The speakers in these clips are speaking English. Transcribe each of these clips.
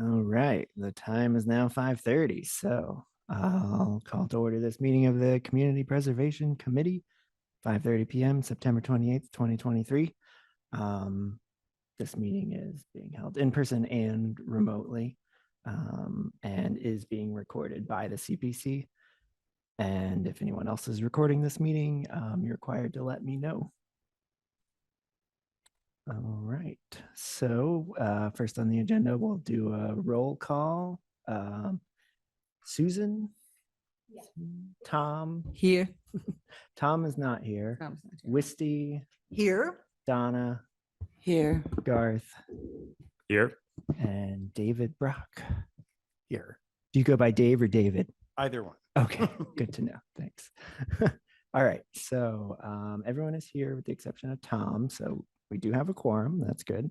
All right, the time is now 5:30, so I'll call to order this meeting of the Community Preservation Committee, 5:30 p.m., September 28th, 2023. This meeting is being held in person and remotely, and is being recorded by the CPC. And if anyone else is recording this meeting, you're required to let me know. All right, so first on the agenda, we'll do a roll call. Susan? Yeah. Tom? Here. Tom is not here. Tom's not here. Wisty? Here. Donna? Here. Garth? Here. And David Brock? Here. Do you go by Dave or David? Either one. Okay, good to know. Thanks. All right, so everyone is here with the exception of Tom. So we do have a quorum. That's good.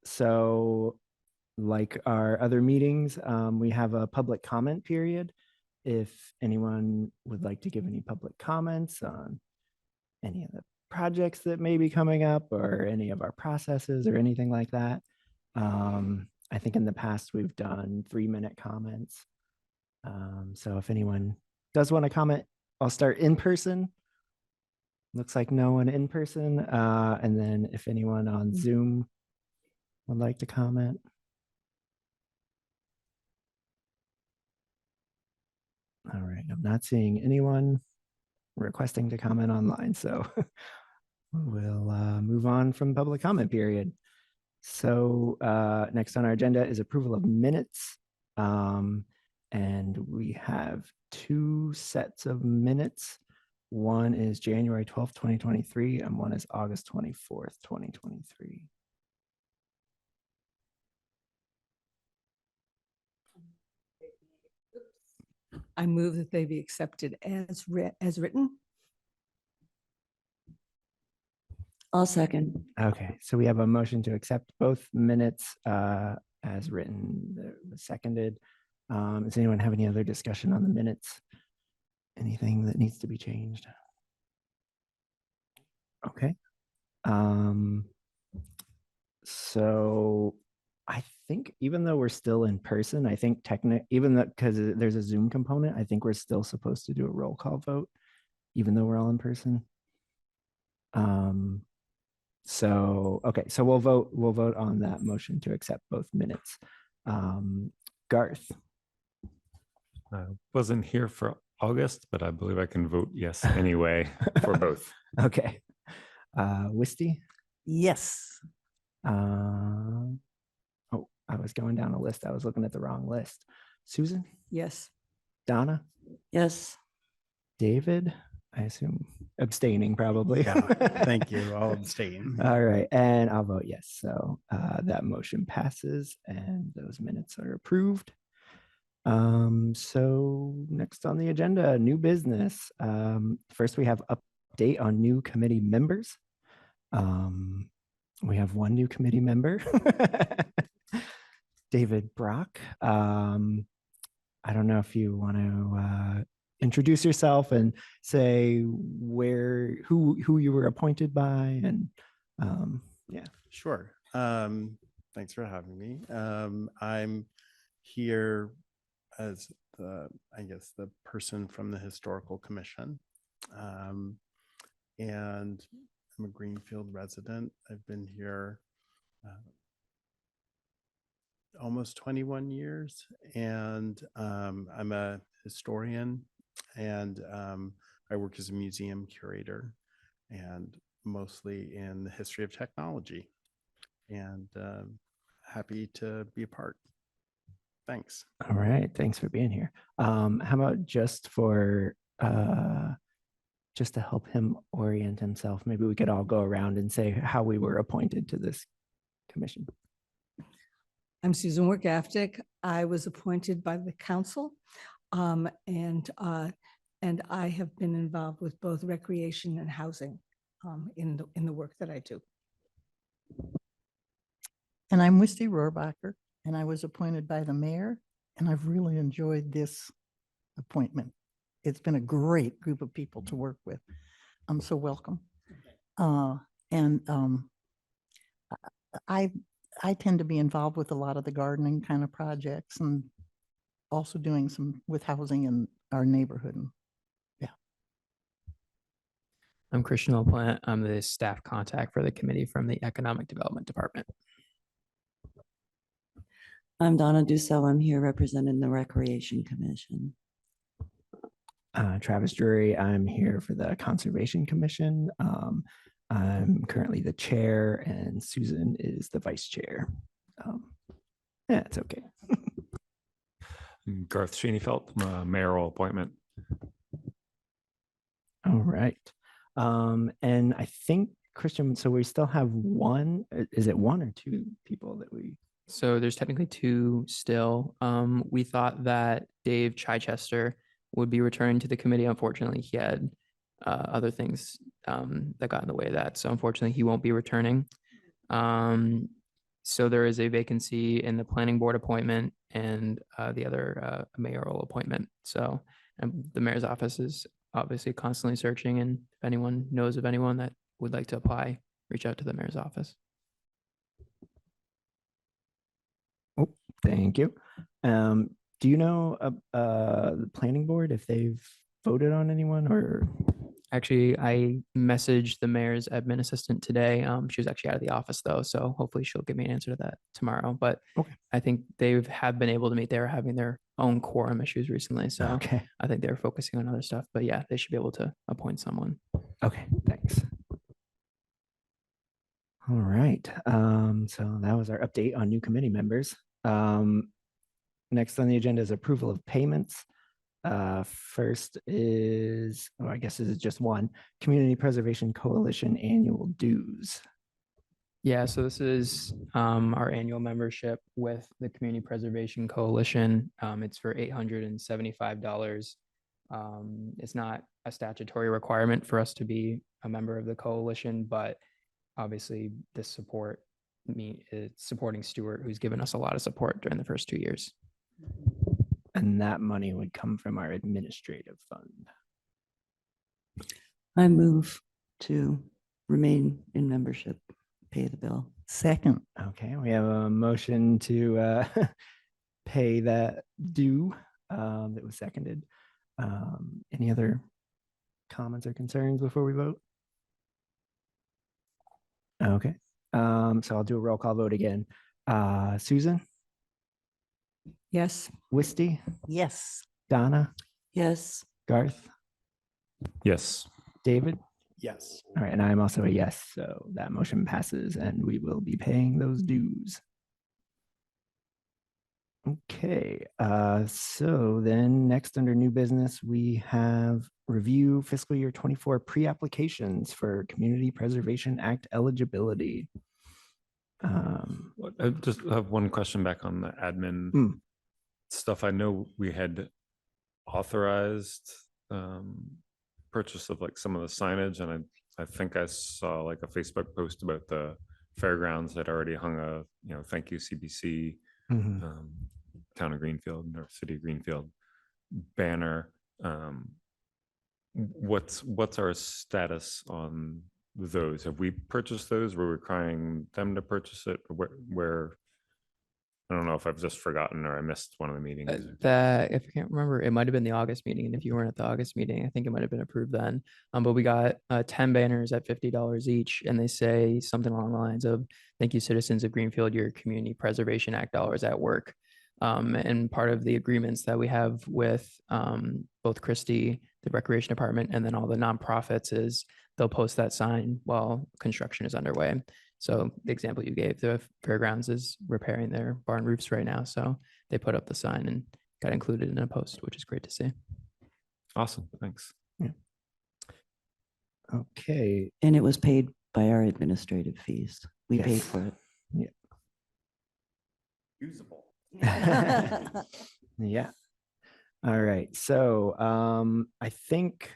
So like our other meetings, we have a public comment period. If anyone would like to give any public comments on any of the projects that may be coming up or any of our processes or anything like that. I think in the past we've done 3-minute comments. So if anyone does want to comment, I'll start in person. Looks like no one in person. And then if anyone on Zoom would like to comment. All right, I'm not seeing anyone requesting to comment online, so we'll move on from public comment period. So next on our agenda is approval of minutes. And we have 2 sets of minutes. One is January 12th, 2023, and one is August 24th, 2023. I move that they be accepted as written. I'll second. Okay, so we have a motion to accept both minutes as written, that was seconded. Does anyone have any other discussion on the minutes? Anything that needs to be changed? Okay. So I think even though we're still in person, I think even though, because there's a Zoom component, I think we're still supposed to do a roll call vote, even though we're all in person. So, okay, so we'll vote on that motion to accept both minutes. Garth? I wasn't here for August, but I believe I can vote yes anyway for both. Okay. Wisty? Yes. Oh, I was going down a list. I was looking at the wrong list. Susan? Yes. Donna? Yes. David? I assume abstaining probably. Yeah, thank you. I'll abstain. All right, and I'll vote yes. So that motion passes and those minutes are approved. So next on the agenda, new business. First, we have update on new committee members. We have one new committee member, David Brock. I don't know if you want to introduce yourself and say who you were appointed by, and yeah. Sure. Thanks for having me. I'm here as I guess the person from the Historical Commission. And I'm a Greenfield resident. I've been here almost 21 years, and I'm a historian, and I work as a museum curator, and mostly in the history of technology, and happy to be a part. Thanks. All right, thanks for being here. How about just to help him orient himself, maybe we could all go around and say how we were appointed to this commission. I'm Susan Workaftic. I was appointed by the council, and I have been involved with both recreation and housing in the work that I do. And I'm Wisty Rohrbacher, and I was appointed by the mayor, and I've really enjoyed this appointment. It's been a great group of people to work with. So welcome. I I tend to be involved with a lot of the gardening kind of projects and also doing some with housing in our neighborhood. And I'm Christian LaPlante. I'm the staff contact for the committee from the Economic Development Department. I'm Donna Dusso. I'm here representing the Recreation Commission. Travis Drury. I'm here for the Conservation Commission. I'm currently the chair, and Susan is the vice chair. Yeah, it's okay. Garth Schoenfeld, mayoral appointment. All right. And I think, Christian, so we still have one, is it one or two people that we? So there's technically two still. We thought that Dave Chichester would be returning to the committee. Unfortunately, he had other things that got in the way of that. So unfortunately, he won't be returning. So there is a vacancy in the planning board appointment and the other mayoral appointment. So the mayor's office is obviously constantly searching, and if anyone knows of anyone that would like to apply, reach out to the mayor's office. Oh, thank you. Do you know the planning board if they've voted on anyone or? Actually, I messaged the mayor's admin assistant today. She was actually out of the office though, so hopefully she'll give me an answer to that tomorrow. But Okay. I think have been able to meet. They were having their own quorum issues recently, so Okay. I think they're focusing on other stuff. But yeah, they should be able to appoint someone. Okay, thanks. All right. So that was our update on new committee members. Next on the agenda is approval of payments. First is, oh, I guess this is just one, Community Preservation Coalition annual dues. Yeah, so this is our annual membership with the Community Preservation Coalition. It's for $875. It's not a statutory requirement for us to be a member of the coalition, but obviously this support it's supporting Stuart, who's given us a lot of support during the first 2 years. And that money would come from our administrative fund. I move to remain in membership, pay the bill. second, Okay, we have a motion to pay that due that was seconded. Any other comments or concerns before we vote? Okay, so I'll do a roll call vote again. Susan, Yes. Wisty, yes. Donna, Yes, Garth, Yes. David. Yes. All right, and I'm also a yes, so that motion passes and we will be paying those dues. Okay, so then next under new business, we have review fiscal year 24 pre-applications for Community Preservation Act eligibility. I just have one question back on the admin stuff. I know we had authorized purchase of like some of the signage, and I think I saw like a Facebook post about the fairgrounds that already hung a thank you CBC, town of Greenfield or city of Greenfield banner. What's our status on those? Have we purchased those? Were we requiring them to purchase it? Where I don't know if I've just forgotten or I missed one of the meetings. That, if I can't remember, it might have been the August meeting. And if you weren't at the August meeting, I think it might have been approved then. But we got 10 banners at $50 each. And they say something along the lines of, thank you, citizens of Greenfield, your Community Preservation Act dollars at work. And part of the agreements that we have with both Christie, the Recreation Department, and then all the nonprofits is they'll post that sign while construction is underway. So the example you gave, the fairgrounds is repairing their barn roofs right now. So they put up the sign and got included in a post, which is great to see. Awesome, thanks. Yeah. Okay. and it was paid by our administrative fees. We paid Yes. for it. Usable. Yeah. All right. So I think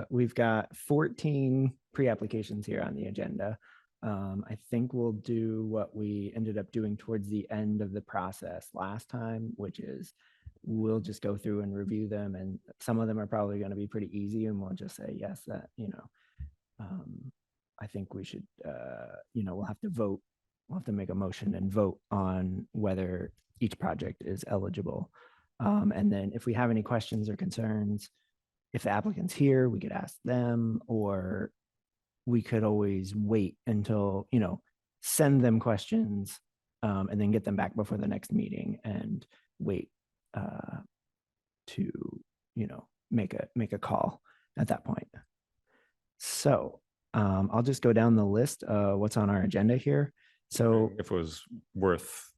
we've got 14 pre-applications here on the agenda. I think we'll do what we ended up doing towards the end of the process last time, which is we'll just go through and review them. And some of them are probably going to be pretty easy and we'll just say, yes, that, I think we should, we'll have to vote we'll have to make a motion and vote on whether each project is eligible. And then if we have any questions or concerns, if the applicant's here, we could ask them, or we could always wait until, send them questions and then get them back before the next meeting and wait to, make a call at that point. So I'll just go down the list of what's on our agenda here. So If it was worth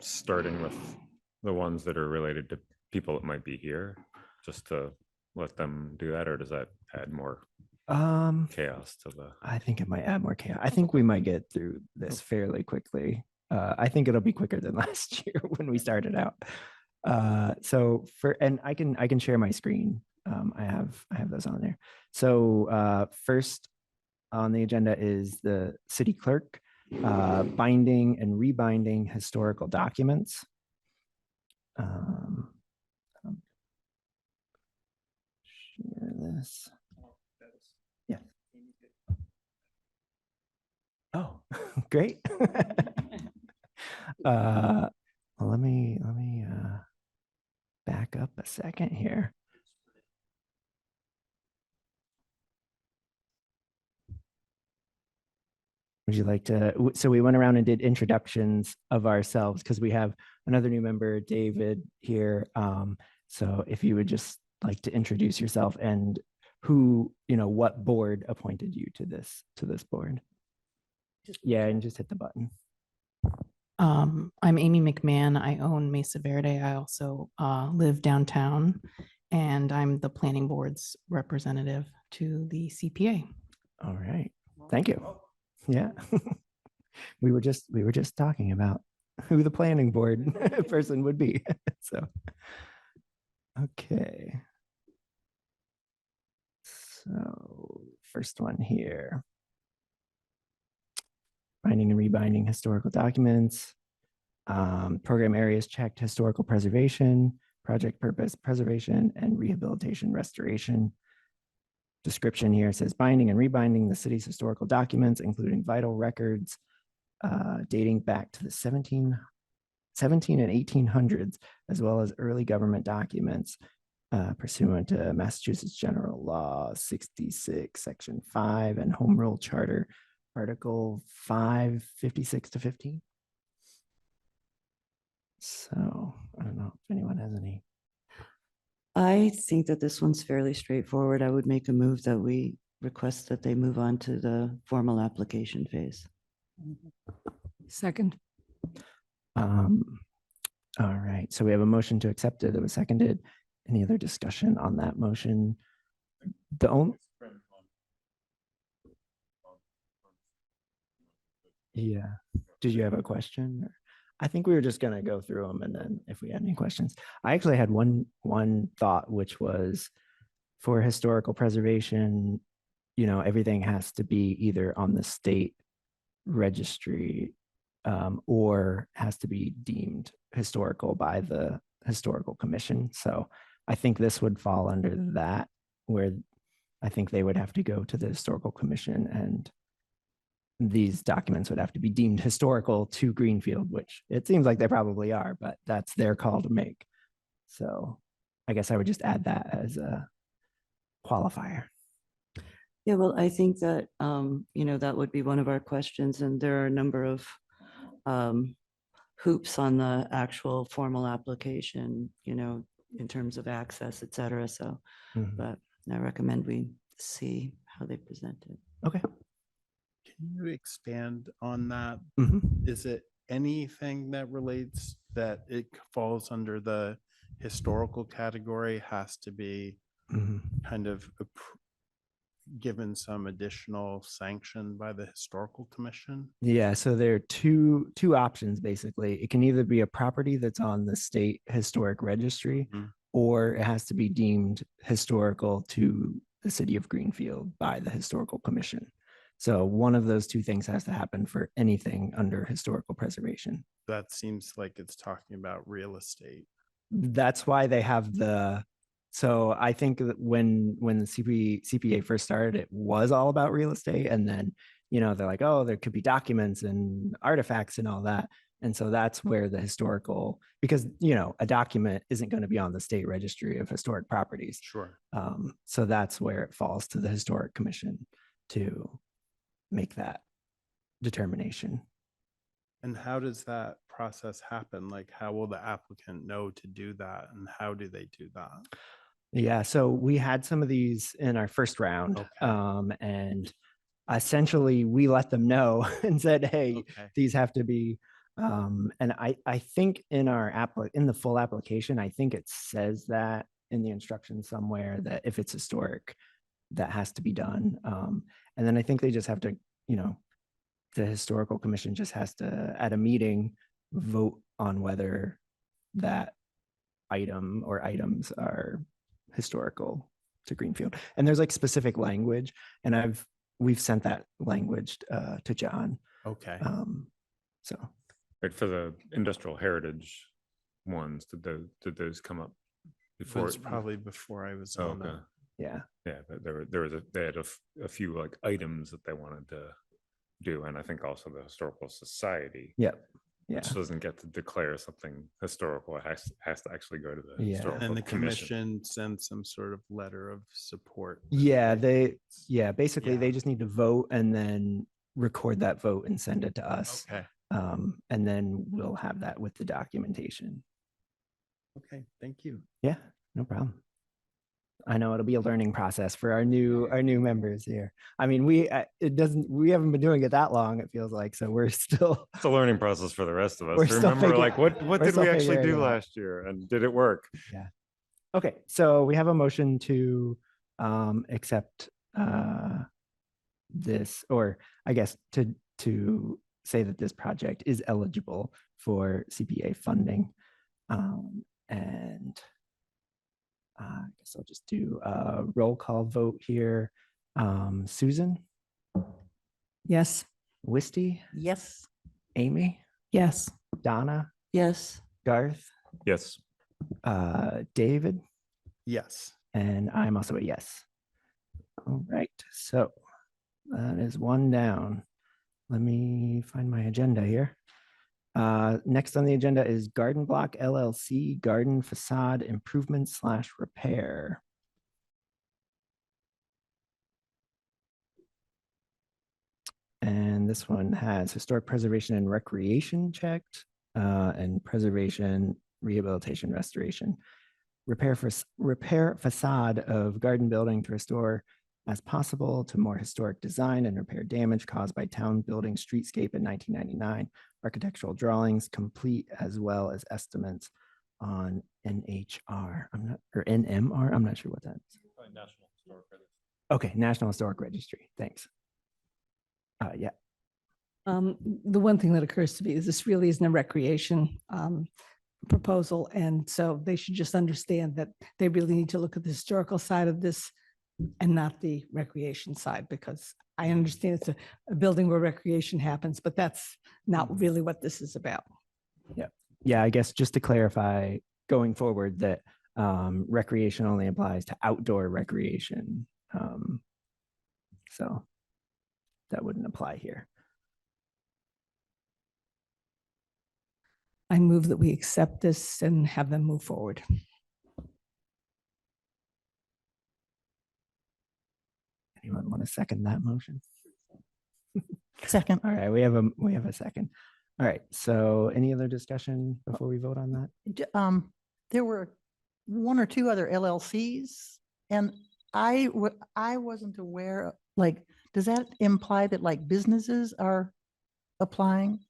starting with the ones that are related to people that might be here, just to let them do that, or does that add more chaos to the? I think it might add more chaos. I think we might get through this fairly quickly. I think it'll be quicker than last year when we started out. And I can share my screen. I have those on there. So first on the agenda is the city clerk binding and rebinding historical documents. Share this. Yeah. Oh, great. Well, let me back up a second here. Would you like to? So we went around and did introductions of ourselves because we have another new member, David, here. So if you would just like to introduce yourself and who, what board appointed you to this board. Yeah, and just hit the button. I'm Amy McMahon. I own Mesa Verde. I also live downtown, and I'm the planning board's representative to the CPA. All right. Thank you. Yeah. we were just talking about who the planning board person would be. So, okay. So first one here. Binding and rebinding historical documents. Program areas checked: historical preservation, project purpose, preservation, and rehabilitation restoration. Description here says binding and rebinding the city's historical documents, including vital records dating back to the 17 and 1800s, as well as early government documents pursuant to Massachusetts General Law 66, Section 5, and Home Rule Charter, Article 556 to 15. So I don't know if anyone has any. I think that this one's fairly straightforward. I would make a move that we request that they move on to the formal application phase. Second. All right. So we have a motion to accept it. It was seconded. Any other discussion on that motion? The only. Yeah. Did you have a question? I think we were just going to go through them, and then if we had any questions. I actually had one thought, which was for historical preservation, everything has to be either on the state registry or has to be deemed historical by the historical commission. So I think this would fall under that, where I think they would have to go to the historical commission, and these documents would have to be deemed historical to Greenfield, which it seems like they probably are, but that's their call to make. So I guess I would just add that as a qualifier. Yeah, well, I think that, that would be one of our questions, and there are a number of hoops on the actual formal application, in terms of access, et cetera. So, but I recommend we see how they present it. Okay. Can you expand on that? Is it anything that relates that it falls under the historical category has to be kind of given some additional sanction by the historical commission? Yeah, so there are two options basically. It can either be a property that's on the state historic registry, or it has to be deemed historical to the city of Greenfield by the historical commission. So one of those two things has to happen for anything under historical preservation. That seems like it's talking about real estate. That's why they have so I think that when the CPA first started, it was all about real estate. And then, they're like, oh, there could be documents and artifacts and all that. And so that's where the historical, because, a document isn't going to be on the state registry of historic properties. Sure. So that's where it falls to the historic commission to make that determination. And how does that process happen? Like, how will the applicant know to do that, and how do they do that? Yeah, so we had some of these in our first round, Okay. and essentially we let them know and said, hey, Okay. these have to be, and I think in in the full application, I think it says that in the instructions somewhere that if it's historic, that has to be done. And then I think they just have to, the historical commission just has to, at a meeting, vote on whether that item or items are historical to Greenfield. And there's like specific language, and we've sent that language to John. Okay. So Like for the industrial heritage ones, did those come up before? It's probably before I was Oh, on. okay. yeah, Yeah, but they had a few like items that they wanted to do, and I think also the historical society, yeah, yeah. which doesn't get to declare something historical. It has to actually go to the Yeah. historical And the commission. commission sends some sort of letter of support. Yeah, basically Yeah. they just need to vote and then record that vote and send it to us. Okay. And then we'll have that with the documentation. Okay. Thank you. Yeah, no problem. I know it'll be a learning process for our new members here. I mean, we haven't been doing it that long, it feels like, so we're still It's a learning process for the rest of us. We're To still remember, like, what we're did still we actually figuring do it out. last year, and did it work? Yeah. Okay, so we have a motion to accept this, or I guess to say that this project is eligible for CPA funding. And I guess I'll just do a roll call vote here. Susan, Yes. Wisty, Yes. Amy, Yes. Donna, Yes. Garth, Yes. David, Yes. and I'm also a yes. All right, so that is one down. Let me find my agenda here. Next on the agenda is Garden Block LLC Garden Facade Improvement / Repair. And this one has historic preservation and recreation checked, and preservation, rehabilitation, restoration. Repair facade of garden building to restore as possible to more historic design and repair damage caused by town building streetscape in 1999. Architectural drawings complete, as well as estimates on NHR. Or NMR. I'm not sure what that is. National Historic Registry. Okay, National Historic Registry. Thanks. Yeah. The one thing that occurs to me is this really isn't a recreation proposal. And so they should just understand that they really need to look at the historical side of this and not the recreation side, because I understand it's a building where recreation happens, but that's not really what this is about. Yeah, I guess just to clarify going forward that recreation only applies to outdoor recreation. So that wouldn't apply here. I move that we accept this and have them move forward. Anyone want to second that motion? Second. All right, we have a second. All right, so any other discussion before we vote on that? There were one or two other LLCs, and I wasn't aware, like, does that imply that like businesses are applying?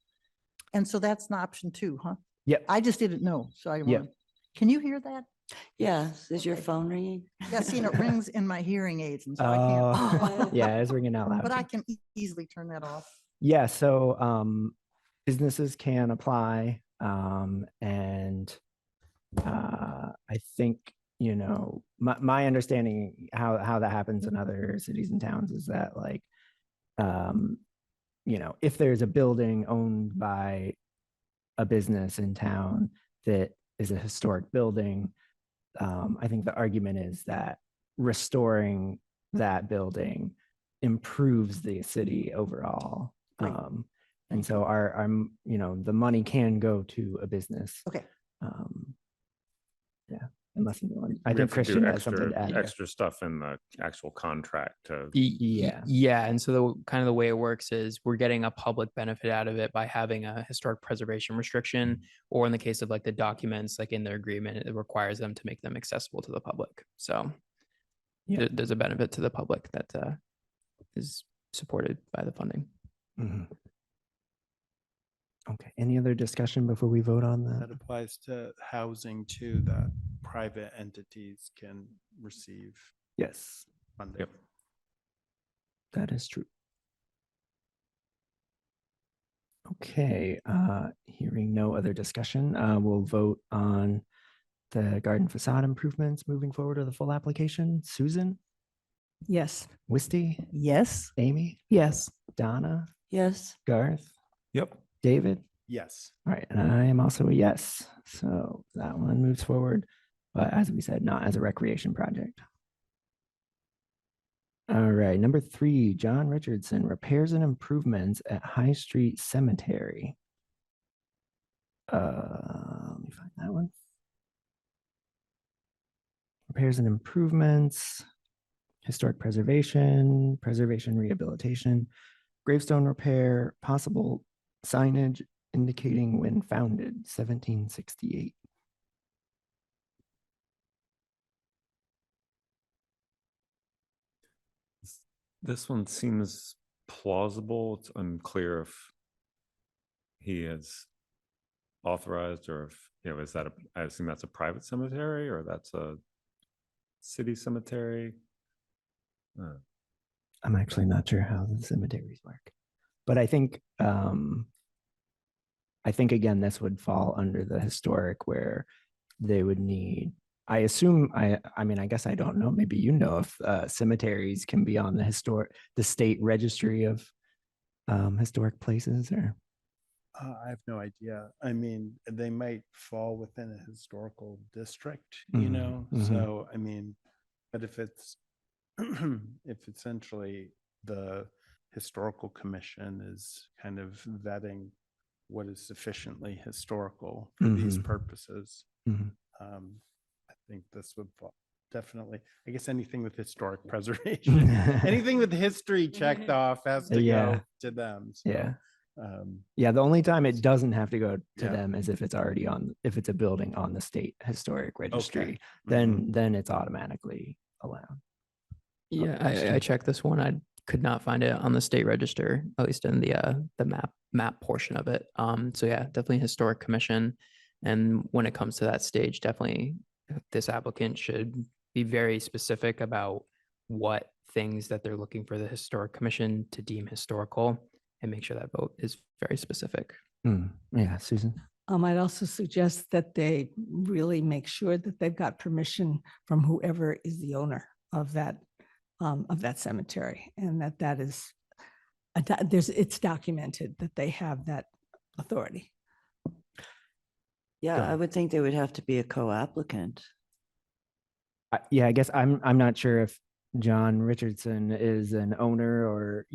And so that's an option too, huh? Yep. I just didn't know, so I Yep. want, can you hear that? Yes. Is your Okay. phone ringing? Yeah, see, and it rings in my hearing aids, and so I can't. Yeah, it's ringing out loud. But I can easily turn that off. Yeah, so businesses can apply, and I think, my understanding how that happens in other cities and towns is that, like, if there's a building owned by a business in town that is a historic building, I think the argument is that restoring that building improves the city overall. Great. And so the money can go to a business. Okay. Yeah, unless anyone, I We think have to do Christian has something to add. there. extra stuff in the actual contract to. Yeah. Yeah. And so the kind of the way it works is we're getting a public benefit out of it by having a historic preservation restriction, or in the case of like the documents, like in their agreement, it requires them to make them accessible to the public. So Yeah. there's a benefit to the public that is supported by the funding. Mhm. Okay, any other discussion before we vote on That that? applies to housing too, that private entities can receive Yes, funding. Yep. that is true. Okay, hearing no other discussion, we'll vote on the garden facade improvements moving forward to the full application. Susan, Yes. Wisty, Yes. Amy, Yes. Donna, Yes, Garth, Yep. David. Yes. All right, and I am also a yes. So that one moves forward, but as we said, not as a recreation project. All right, number 3, John Richardson, repairs and improvements at High Street Cemetery. Let me find that one. Repairs and improvements, historic preservation, preservation rehabilitation, gravestone repair, possible signage indicating when founded, 1768. This one seems plausible. It's unclear if he has authorized or if, is that I assume that's a private cemetery or that's a city cemetery. I'm actually not sure how the cemeteries work, but I think again, this would fall under the historic where they would need, I assume, I mean, I guess I don't know, maybe if cemeteries can be on the state registry of historic places, or I have no idea. I mean, they might fall within a historical district, Mhm. So, I mean, but if it's, if essentially the historical commission is kind of vetting what is sufficiently historical for these Mhm. purposes, Mhm. I think this would definitely, I guess anything with historic preservation, anything with history checked off has to Yeah. go to them. So, Yeah. um, Yeah, the only time it doesn't have to go to Yeah. them is if it's already if it's a building on the state historic registry, Mhm. then it's automatically allowed. Yeah, Christian. I checked this one. I could not find it on the state register, at least in the map portion of it. So yeah, definitely historic commission. And when it comes to that stage, definitely this applicant should be very specific about what things that they're looking for the historic commission to deem historical, and make sure that vote is very specific. Yeah, Susan. I'd also suggest that they really make sure that they've got permission from whoever is the owner of that cemetery, and that is, it's documented that they have that authority. yeah, Go I ahead. would think they would have to be a co-applicant. Yeah, I guess I'm not sure if John Richardson is an owner or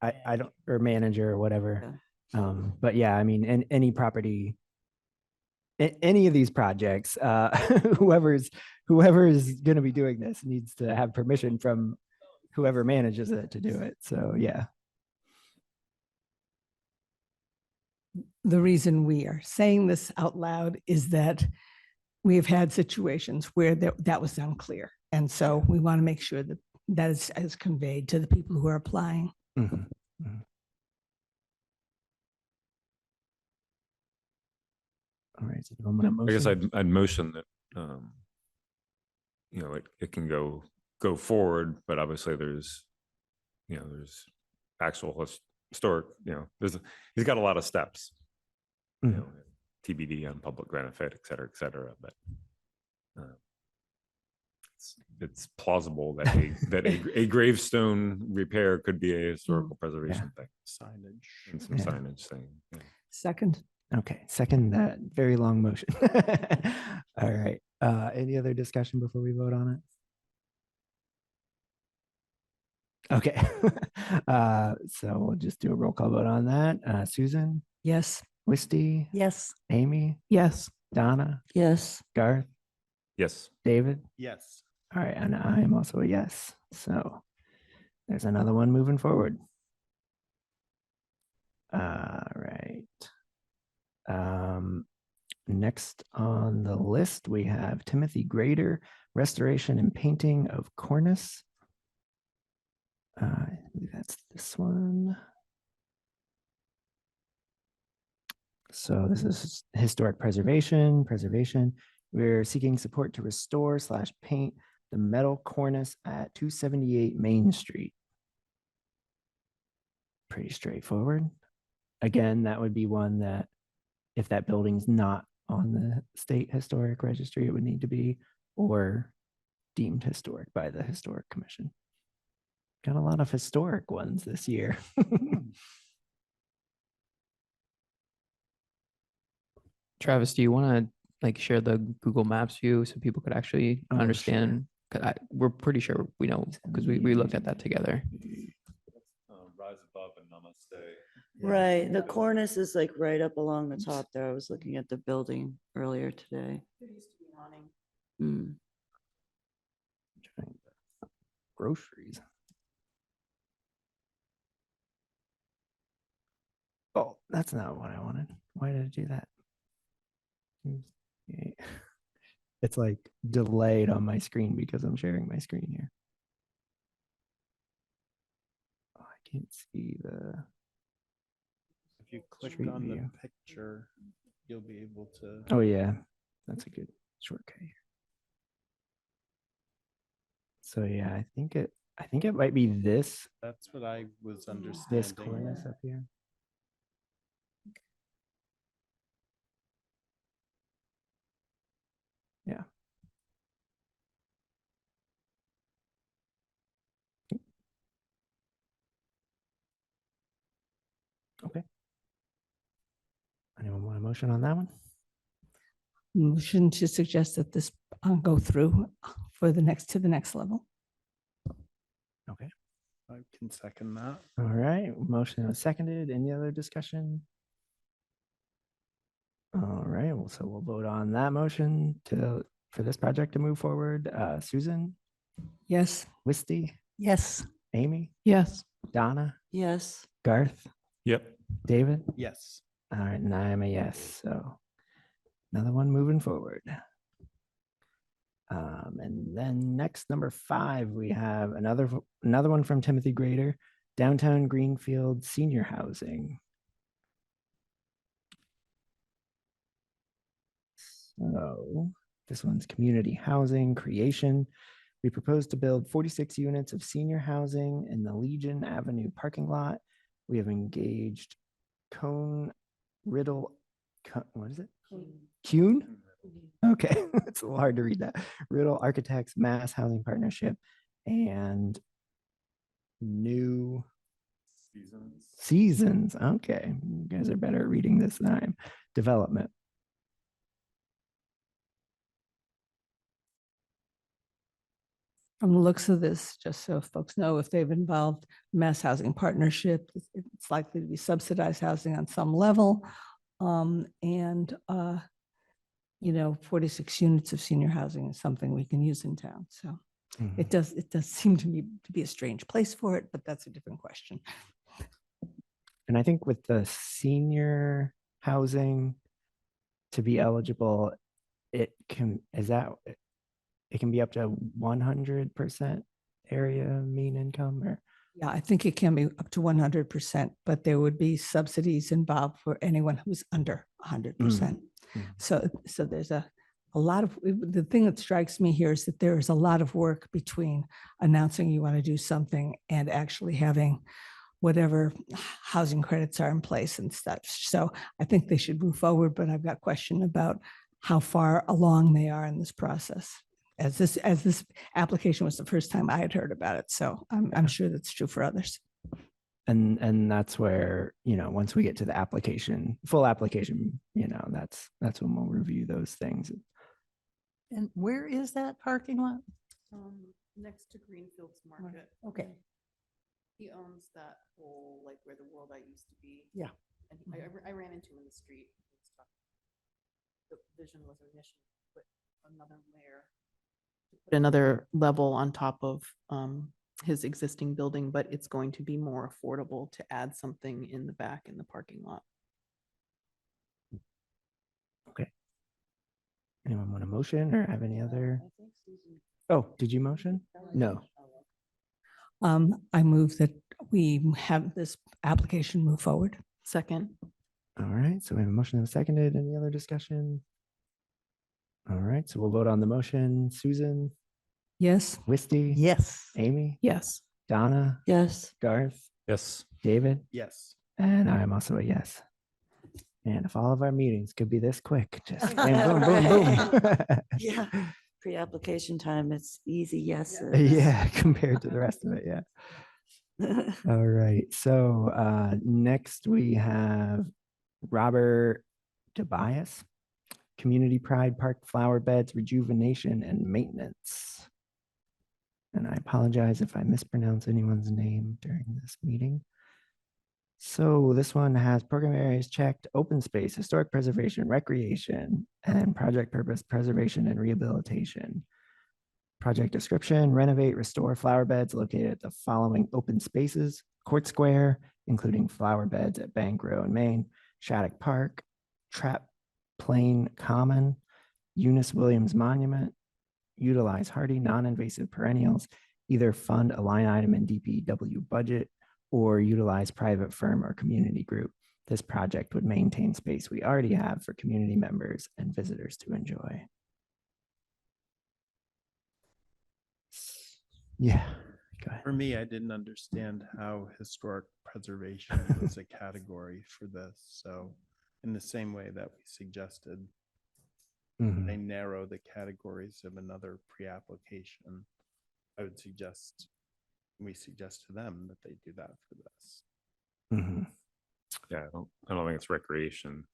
I don't, or manager or whatever. But yeah, I mean, any property, any of these projects, whoever's going to be doing this needs to have permission from whoever manages it to do it. So yeah. The reason we are saying this out loud is that we have had situations where that was unclear. And so we want to make sure that that is conveyed to the people who are applying. Mhm. Mhm. All right. So I'm gonna I guess motion. I'd motion that, it can go forward, but obviously there's actual historic, he's got a lot of steps, Mhm. TBD on public benefit, et cetera, but it's plausible that a gravestone repair could be a historical preservation thing signage. and some Yeah. signage thing. Yeah. Second. Okay, second that very long motion. All right. Any other discussion before we vote on it? Okay. So we'll just do a roll call vote on that. Susan, Yes. Wisty, Yes. Amy, Yes. Donna, Yes, Garth, Yes. David. Yes. All right, and I am also a yes. So there's another one moving forward. All right. Next on the list, we have Timothy Grader, restoration and painting of cornice. I believe that's this one. So this is historic preservation. We're seeking support to restore / paint the metal cornice at 278 Main Street. Pretty straightforward. Again, that would be one that if that building's not on the state historic registry, it would need to be, or deemed historic by the Historic Commission. Got a lot of historic ones this year. Travis, do you want to like share the Google Maps view so people could actually Oh, sure. understand? 'Cause we're pretty sure we know because we looked at that together. Rise above and namaste. right. The cornice is like right up along the top there. I was looking at the building earlier today. Mm. Groceries. Oh, that's not what I wanted. Why did I do that? It's like delayed on my screen because I'm sharing my screen here. Oh, I can't see the. If you click Street on the view. picture, you'll be able to. Oh yeah, that's a good shortcut here. So yeah, I think it might be this That's what I was understanding. cornice up here. Yeah. Okay. Anyone want a motion on that one? Motion to suggest that this go through for the next level. Okay. I can second that. All right. Motion was seconded. Any other discussion? All right. Well, so we'll vote on that motion for this project to move forward. Susan, Yes. Wisty, Yes. Amy, Yes. Donna, Yes, Garth, Yep. David. Yes. All right, and I am a yes. So another one moving forward. And then next, number 5, we have another one from Timothy Grader, downtown Greenfield senior housing. So this one's community housing creation. We propose to build 46 units of senior housing in the Legion Avenue parking lot. We have engaged Cone Riddle. What is it? Kuhn? Okay, it's a little hard to read that. Riddle Architects Mass Housing Partnership and New Seasons. Okay, you guys are better at reading this than I am. Development. From the looks of this, just so folks know, if they've involved mass housing partnership, it's likely to be subsidized housing on some level. And 46 units of senior housing is something we can use in town. So it does seem to me to be a strange place for it, but that's a different question. And I think with the senior housing to be eligible, it can be up to 100% area mean income, or Yeah, I think it can be up to 100%, but there would be subsidies involved for anyone who's under 100%. So there's a lot of, the thing that strikes me here is that there is a lot of work between announcing you want to do something and actually having whatever housing credits are in place and such. So I think they should move forward, but I've got a question about how far along they are in this process. As this application was the first time I had heard about it. So I'm sure that's true for others. and that's where, once we get to the full application, that's when we'll review those things. And where is that parking lot? Next to Greenfield's Market. Okay. He owns that whole, like where the World Art used to be. Yeah. And I ran into him in the street. He was talking. The vision was initially to put another layer. Put another level on top of his existing building, but it's going to be more affordable to add something in the back in the parking lot. Anyone want a motion or have any other? Oh, did you motion? No. I move that we have this application move forward. Second. All right, so we have a motion and a seconded. Any other discussion? All right, so we'll vote on the motion. Susan, Yes. Wisty, Yes. Amy, Yes. Donna, Yes. Garth, Yes. David, Yes. and I'm also a yes. And if all of our meetings could be this quick, just bam, boom, boom, boom. Yeah. Pre-application time, it's easy yeses. Yeah, compared to the rest of it, yeah. All right, so next we have Robert Tobias, Community Pride Park Flower Beds Rejuvenation and Maintenance. And I apologize if I mispronounce anyone's name during this meeting. So this one has program areas checked, open space, historic preservation, recreation, and project purpose, preservation and rehabilitation. Project description, renovate, restore flower beds located at the following open spaces: Court Square, including flower beds at Bank Row in Maine, Shattuck Park, Trap Plain Common, Eunice Williams Monument, utilize hardy, non-invasive perennials, either fund a line item in DPW budget or utilize private firm or community group. This project would maintain space we already have for community members and visitors to enjoy. Yeah, go ahead. For me, I didn't understand how historic preservation was a category for this. So in the same way that we suggested, Mhm. they narrow the categories of another pre-application, I would suggest, we suggest to them that they do that for this. Mhm. Yeah, I don't think it's recreation.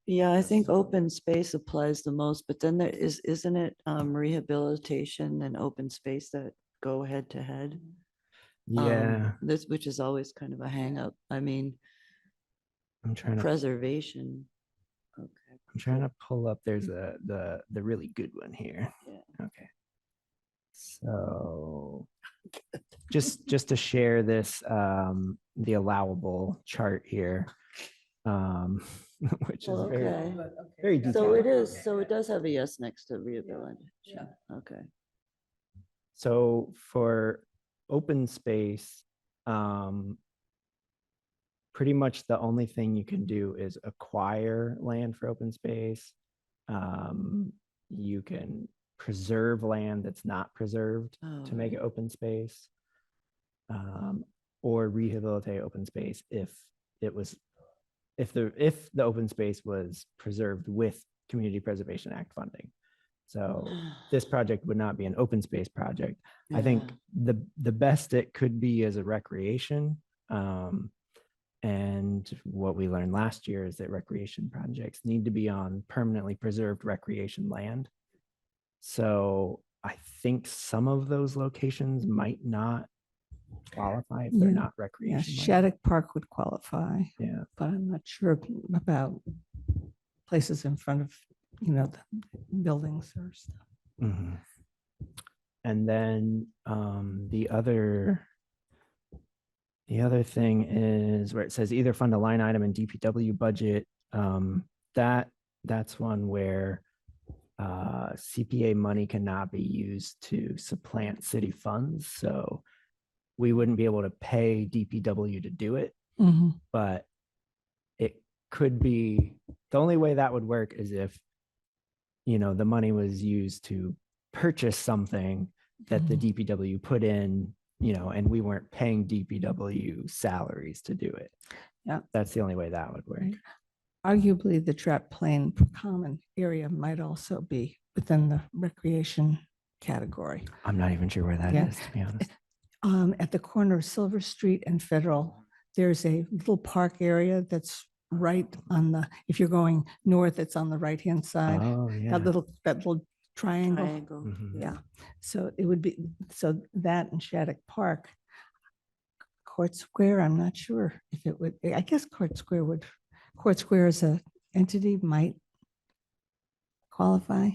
Yeah, I think open space applies the most, but then isn't it rehabilitation and open space that go head to head? Yeah, This, which is always kind of a hang up. I mean, I'm trying to preservation. Okay. pull up. There's the really good one here. Yeah. Okay. So just to share this, the allowable chart here, which is very, Okay. very detailed. So it is, so it does have a yes next to rehabilitation. Okay. So for open space, pretty much the only thing you can do is acquire land for open space. You can preserve land that's not preserved to make it open space, or rehabilitate open space if the open space was preserved with Community Preservation Act funding. So this project would not be an open space project. I think the best it could be as a recreation. And what we learned last year is that recreation projects need to be on permanently preserved recreation land. So I think some of those locations might not qualify if they're Yeah. not Yeah, recreation land. Shattuck Park would qualify, Yeah. but I'm not sure about places in front of, the buildings or stuff. Mhm. And then the other thing is where it says either fund a line item in DPW budget. That's one where CPA money cannot be used to supplant city funds. So we wouldn't be able to pay DPW to do it, but it could be, the only way that would work is if, the money was used to purchase something that the DPW put in, and we weren't paying DPW salaries to do it. Yeah. That's the only way that would work. Arguably, the Trap Plain Common area might also be within the recreation category. I'm not even sure where that Yeah. is, to be honest. At the corner of Silver Street and Federal, there's a little park area that's right on if you're going north, it's on the right-hand side. Oh, yeah. That little triangle. Triangle. Mhm. Yeah, so it would be, so that and Shattuck Park, Court Square, I'm not sure if it would, I guess Court Square as a entity might qualify.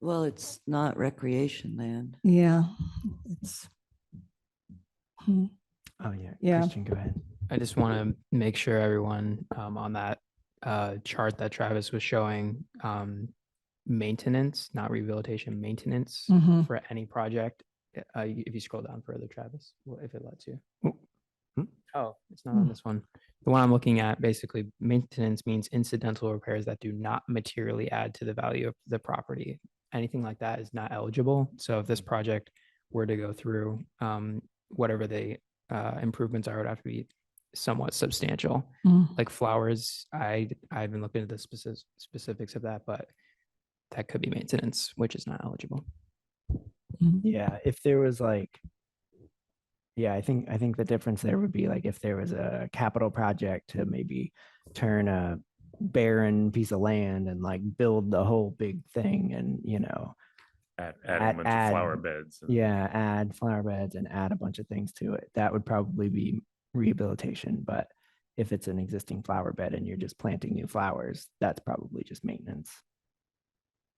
Well, it's not recreation land. Yeah, it's. Hmm. Oh, yeah. Yeah. Christian, go ahead. I just want to make sure everyone on that chart that Travis was showing, maintenance, not rehabilitation, maintenance Mhm. for any project. If you scroll down further, Travis, if it lets you. Hmm? Oh, it's not on Hmm. this one. The one I'm looking at, basically, maintenance means incidental repairs that do not materially add to the value of the property. Anything like that is not eligible. So if this project were to go through, whatever the improvements are, would have to be somewhat substantial. Mm. Like flowers, I haven't looked into the specifics of that, but that could be maintenance, which is not eligible. Yeah, if there was like, yeah, I think the difference there would be like if there was a capital project to maybe turn a barren piece of land and like build the whole big thing and, you know, Add Add- a bunch of flower add- beds. and- yeah, add flower beds and add a bunch of things to it. That would probably be rehabilitation. But if it's an existing flower bed and you're just planting new flowers, that's probably just maintenance.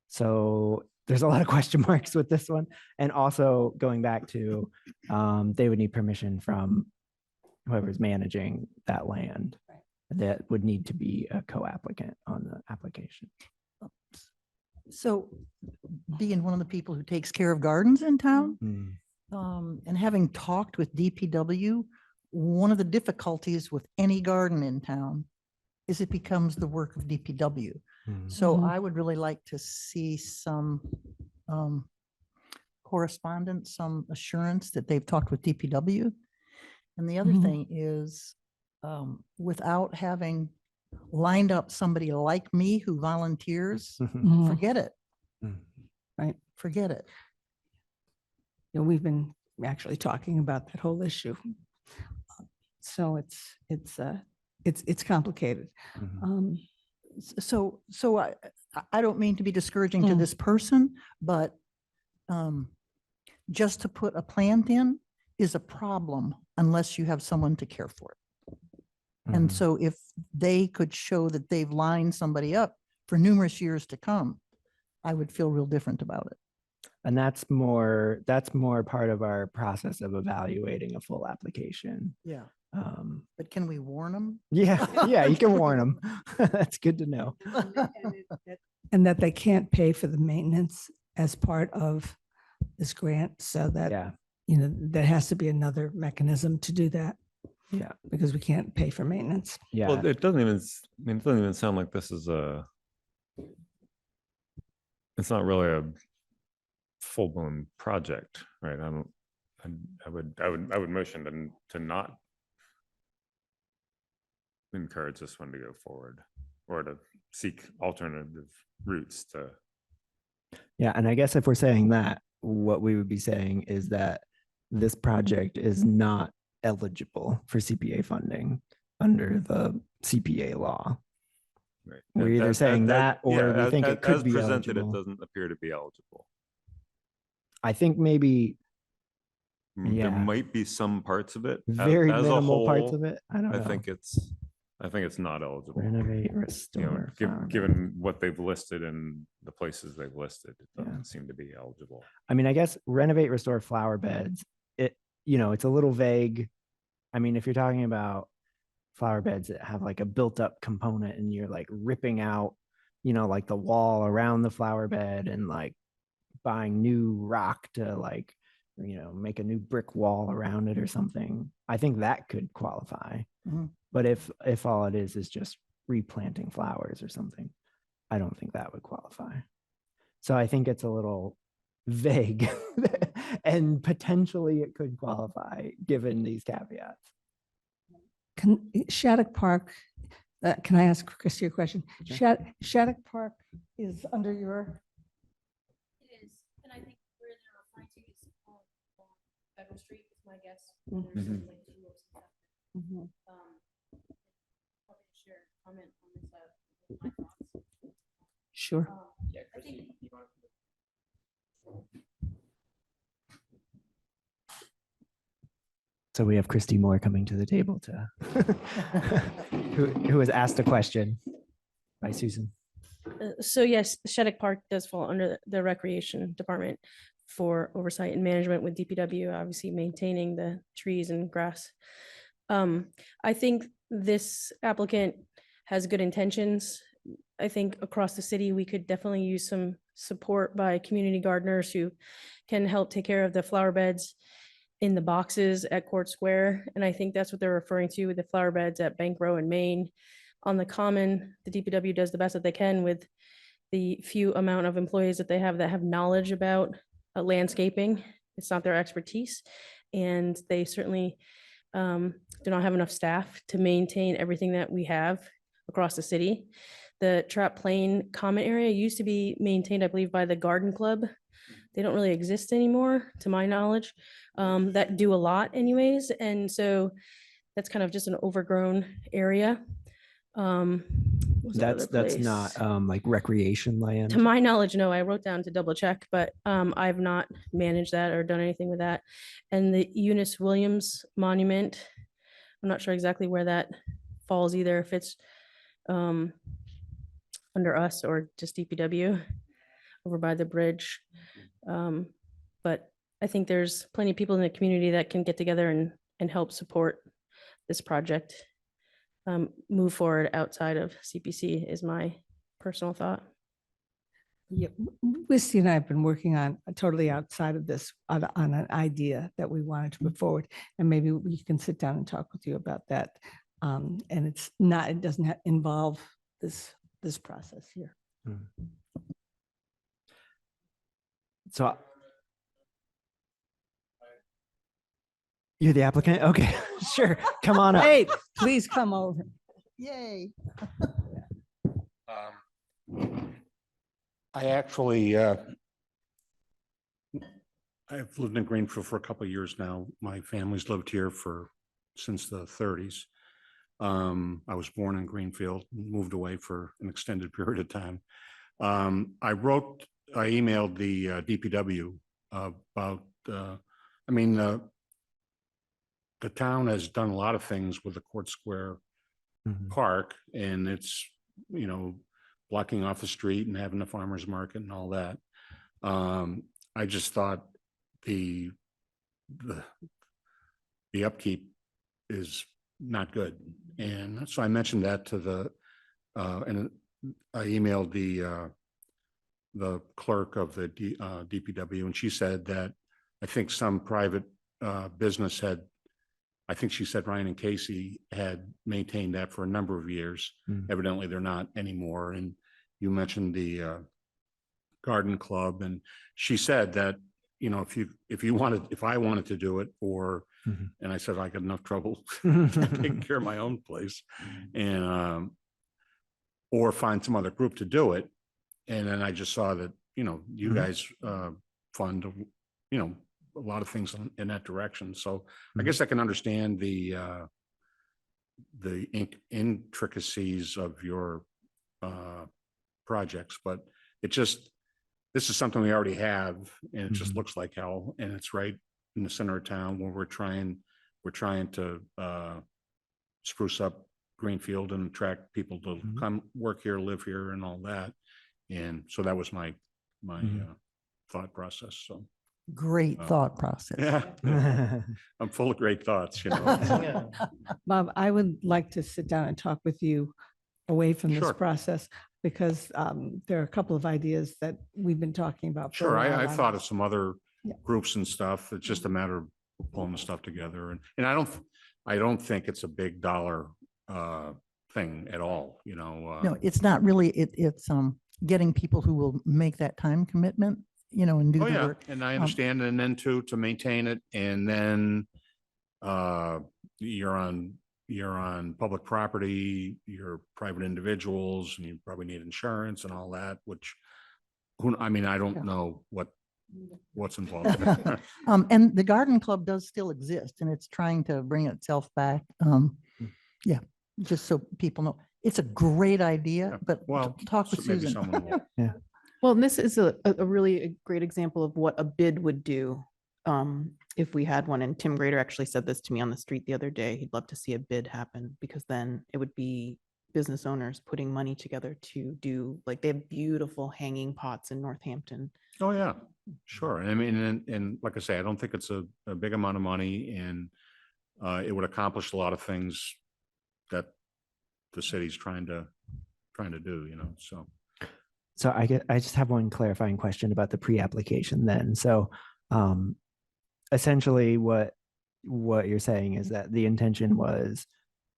So there's a lot of question marks with this one. And also going back to, they would need permission from whoever's managing that land. That would need to be a co-applicant on the application. So being one of the people who takes care of gardens in town, and having talked with DPW, one of the difficulties with any garden in town is it becomes the work of DPW. So Mhm. I would really like to see some correspondence, some assurance that they've talked with DPW. And the other Mhm. thing is, without having lined up somebody like me who volunteers, Mhm. forget it. Right. Forget it. You know, we've been actually talking about that whole issue. So it's complicated. So I don't mean to be discouraging to Mm. this person, but just to put a plant in is a problem unless you have someone to care for it. And so if they could show that they've lined somebody up for numerous years to come, I would feel real different about it. And that's more part of our process of evaluating a full application. Yeah. Um, But can we warn them? yeah, you can warn them. That's good to know. And that they can't pay for the maintenance as part of this grant, so that, Yeah, you know, there has to be another mechanism to do that, yeah, because we can't pay for maintenance. yeah. Well, it doesn't even, I mean, it doesn't even sound like this is it's not really a full-blown project, right? I would motion to not encourage this one to go forward or to seek alternative routes to. Yeah, and I guess if we're saying that, what we would be saying is that this project is not eligible for CPA funding under the CPA law. Right. We're either saying that or yeah, we think it could as be presented, eligible. it doesn't appear to be eligible. I think maybe There Yeah. might be some parts of it. very as a minimal parts whole, of it. I don't I know. think it's not eligible. Renovate, You know, restore. flower bed. given what they've listed and the places they've listed, it Yeah. doesn't seem to be eligible. I mean, I guess renovate, restore flower beds. It's a little vague. I mean, if you're talking about flower beds that have like a built up component and you're like ripping out, like the wall around the flower bed and like buying new rock to like, make a new brick wall around it or something, I think that could qualify. Mhm. But if all it is just replanting flowers or something, I don't think that would qualify. So I think it's a little vague and potentially it could qualify given these caveats. Shattuck Park, can I ask Christy a question? Sure. Shattuck Park is under your, It is, and I think where they're referring to is on Federal Street, is my guess. Mhm. There's like two rows of that. Mhm. Probably share a comment on this, my thoughts. Sure. I think So we have Christy Moore coming to the table to who was asked a question by Susan. So yes, Shattuck Park does fall under the Recreation Department for oversight and management, with DPW obviously maintaining the trees and grass. I think this applicant has good intentions. I think across the city, we could definitely use some support by community gardeners who can help take care of the flower beds in the boxes at Court Square. And I think that's what they're referring to with the flower beds at Bank Row and Main. On the Common, the DPW does the best that they can with the few amount of employees that they have that have knowledge about landscaping. It's not their expertise. And they certainly do not have enough staff to maintain everything that we have across the city. The Trap Plain Common area used to be maintained, I believe, by the Garden Club. They don't really exist anymore, to my knowledge, that do a lot anyways. And so that's kind of just an overgrown area. What's the other That's place? not like recreation land. To my knowledge, no, I wrote down to double check, but I've not managed that or done anything with that. And the Eunice Williams Monument, I'm not sure exactly where that falls either, if it's under us or just DPW over by the bridge. But I think there's plenty of people in the community that can get together and help support this project. Move forward outside of CPC is my personal thought. Yeah, Wisty and I have been working on totally outside of this on an idea that we wanted to put forward, and maybe we can sit down and talk with you about that. And it doesn't involve this process here. So you're the applicant? Okay, sure. Come on up. Hey, please come over. Yay. I actually, I've lived in Greenfield for a couple of years now. My family's lived here since the 30s. I was born in Greenfield, moved away for an extended period of time. I emailed the DPW about, the town has done a lot of things with the Court Square Park, and it's, blocking off the street and having the farmer's market and all that. I just thought the upkeep is not good. And so I mentioned that to and I emailed the clerk of the DPW, and she said that I think some private business I think she said Ryan and Casey had maintained that for a number of years. Evidently, they're not anymore. And you mentioned the garden club, and she said that, if I wanted to do it, and I said I got enough trouble taking care of my own place, and or find some other group to do it. And then I just saw that, you guys fund, a lot of things in that direction. So I guess I can understand the intricacies of your projects, but this is something we already have, and it just looks like hell, and it's right in the center of town where we're trying to spruce up Greenfield and attract people to come work here, live here, and all that. And so that was my thought process. So Great thought process. yeah, I'm full of great thoughts, Bob, I would like to sit down and talk with you away from this Sure. process, because there are a couple of ideas that we've been talking about. for a Sure, while I on thought of this. some other Yeah. groups and stuff. It's just a matter of pulling the stuff together, and I don't think it's a big dollar thing at all. No, it's not really, it's getting people who will make that time commitment, and do Oh, the yeah, work. and I understand, and then to maintain it, and then you're on public property, you're private individuals, and you probably need insurance and all that, which, I don't Yeah. know what's involved. in it. And the garden club does still exist, and it's trying to bring itself back. Yeah, just so people know, it's a great idea, Yeah, but well, talk with maybe Susan. someone will. Well, and this is a really great example of what a bid would do. if we had one, and Tim Grader actually said this to me on the street the other day, he'd love to see a bid happen, because then it would be business owners putting money together to do, like, they have beautiful hanging pots in Northampton. Oh, yeah, sure. I mean, and like I say, I don't think it's a big amount of money, and it would accomplish a lot of things that the city's trying to do, so. So I just have one clarifying question about the pre-application then. So essentially what you're saying is that the intention was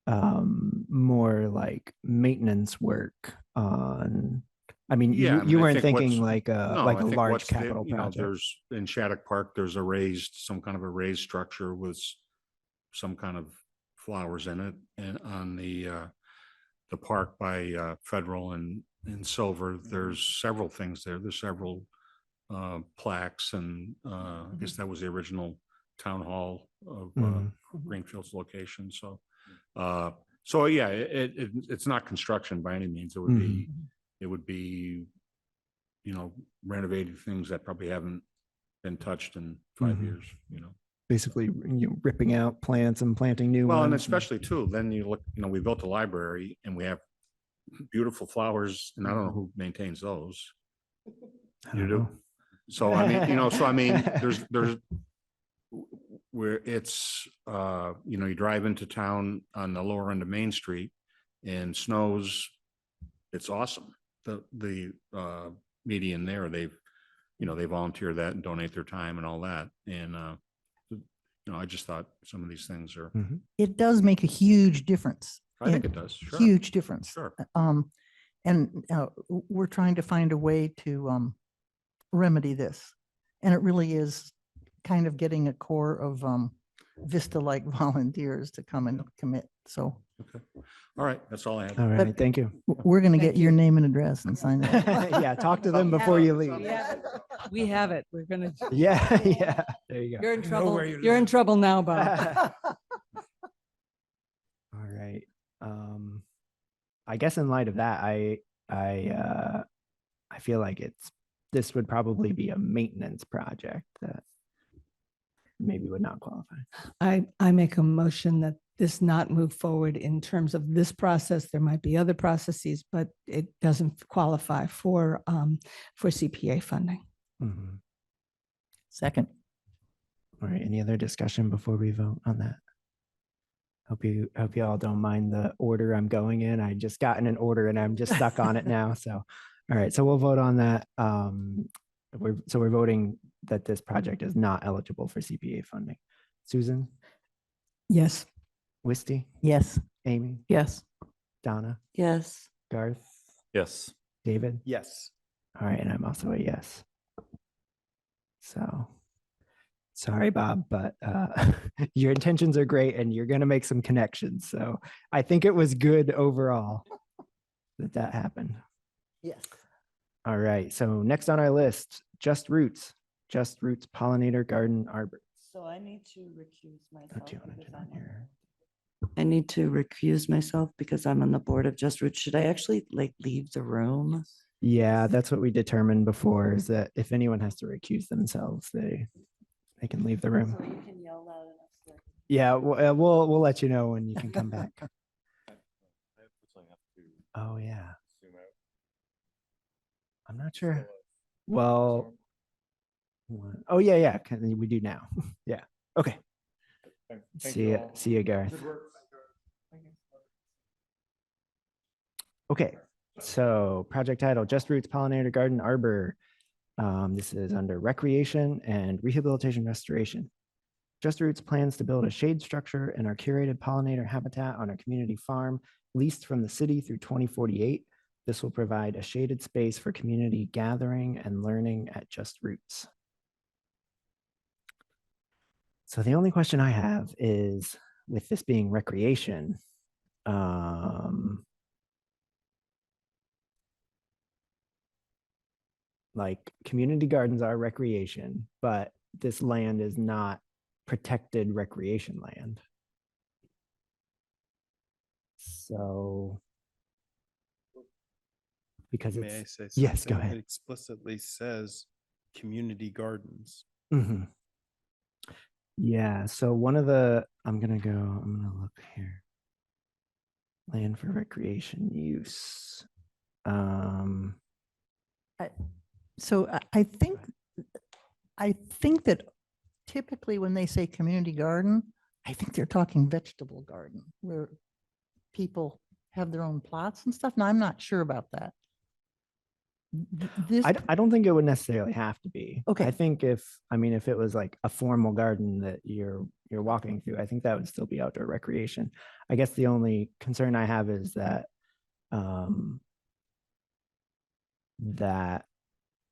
more like maintenance work on, I mean, Yeah, I mean, you I weren't think thinking what's- like No, a I think large what's the- capital project. There's in Shattuck Park, there's some kind of a raised structure with some kind of flowers in it, and on the park by Federal and Silver, there's several things there. There's several plaques, and I guess that was the original town hall of Greenfield's location. So, yeah, it's not construction by any means. It would be, renovating things that probably haven't been touched in 5 years, Basically, ripping out plants and planting new Well, ones. and especially too, then you look, we built a library and we have beautiful flowers, and I don't know who maintains those. I You don't do? know. So I mean, there's where it's, you drive into town on the lower end of Main Street and snows, it's awesome. The median there, they volunteer that and donate their time and all that. And, I just thought some of these things are, It does make a huge difference. I think it does. Sure. Huge difference. Sure. And we're trying to find a way to remedy this. And it really is kind of getting a core of Vista-like volunteers to come and commit. So Okay. All right. That's all I have. All right, thank you. we're going to Thank get your you. name and address and sign it. Yeah, talk to them before you leave. We have it. We're gonna, Yeah, yeah, there you go. you're in trouble. You're in trouble now, Bob. All right. I guess in light of that, I feel like this would probably be a maintenance project that maybe would not qualify. I make a motion that this not move forward in terms of this process. There might be other processes, but it doesn't qualify for CPA funding. Mhm. Second. All right. Any other discussion before we vote on that? Hope you all don't mind the order I'm going in. I just got in an order and I'm just stuck on it now. So, all right. So we'll vote on that. We're voting that this project is not eligible for CPA funding. Susan, Yes. Wisty, Yes. Amy, Yes. Donna, Yes. Garth, Yes. David. Yes. All right. And I'm also a yes. So sorry, Bob, but your intentions are great and you're going to make some connections. So I think it was good overall that happened. Yes. All right. So next on our list, Just Roots Pollinator Garden Arbor. So I need to recuse myself. What do you want to do on here? I need to recuse myself because I'm on the board of Just Roots. Should I actually leave the room? Yeah, that's what we determined before, is that if anyone has to recuse themselves, they can leave the room. So you can yell loud enough. Yeah, we'll let you know when you can come back. Oh yeah. I'm not sure. Well, oh yeah. We do now. Yeah. Okay. See ya, Garth. Okay. So project title, Just Roots Pollinator Garden Arbor. This is under recreation and rehabilitation restoration. Just Roots plans to build a shade structure and our curated pollinator habitat on our community farm leased from the city through 2048. This will provide a shaded space for community gathering and learning at Just Roots. So the only question I have is, with this being recreation, like community gardens are recreation, but this land is not protected recreation land. So, because May I it's, say something? yes, go It ahead. explicitly says community gardens. Mhm. Yeah, so I'm gonna look here. Land for recreation use. Um, So I think that typically when they say community garden, I think they're talking vegetable garden where people have their own plots and stuff. Now, I'm not sure about that. This, I don't think it would necessarily have to be. Okay. I think if it was like a formal garden that you're walking through, I think that would still be outdoor recreation. I guess the only concern I have is that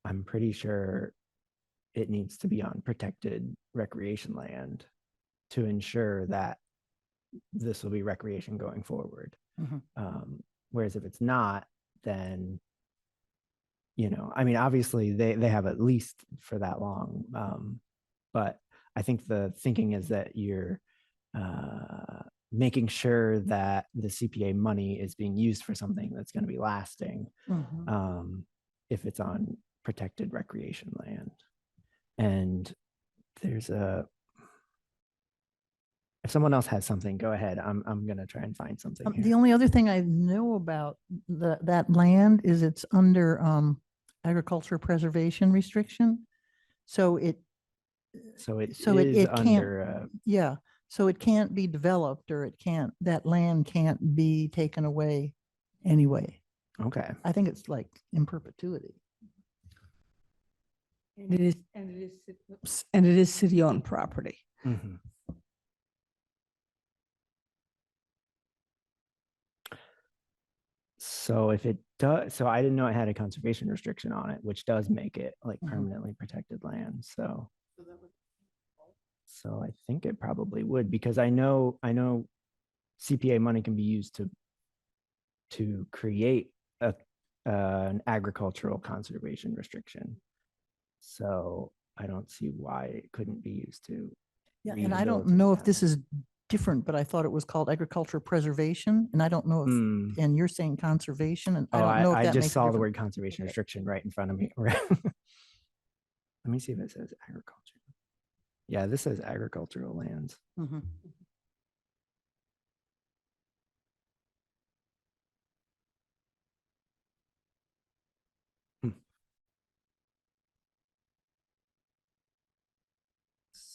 I'm pretty sure it needs to be on protected recreation land to ensure that this will be recreation going forward. Mhm. Whereas if it's not, then I mean, obviously they have at least for that long. But I think the thinking is that you're making sure that the CPA money is being used for something that's going to be lasting if it's on protected recreation land. And if someone else has something, go ahead. I'm going to try and find something The here. only other thing I know about that land is it's under agriculture preservation restriction. So it is can't, under yeah, so it can't be developed or that land can't be taken away anyway. okay. I think it's like in perpetuity. And it is city-owned property. Mhm. So if it does, so I didn't know it had a conservation restriction on it, which does make it like permanently protected land. So I think it probably would, because I know CPA money can be used to create an agricultural conservation restriction. So I don't see why it couldn't be used to. Yeah, and I don't know if this is different, but I thought it was called agriculture preservation, and I don't know if, and you're saying conservation, and I don't know if I that just makes a saw the difference. word conservation restriction right in front of me. Let me see if it says agriculture. Yeah, this says agricultural lands. Mhm.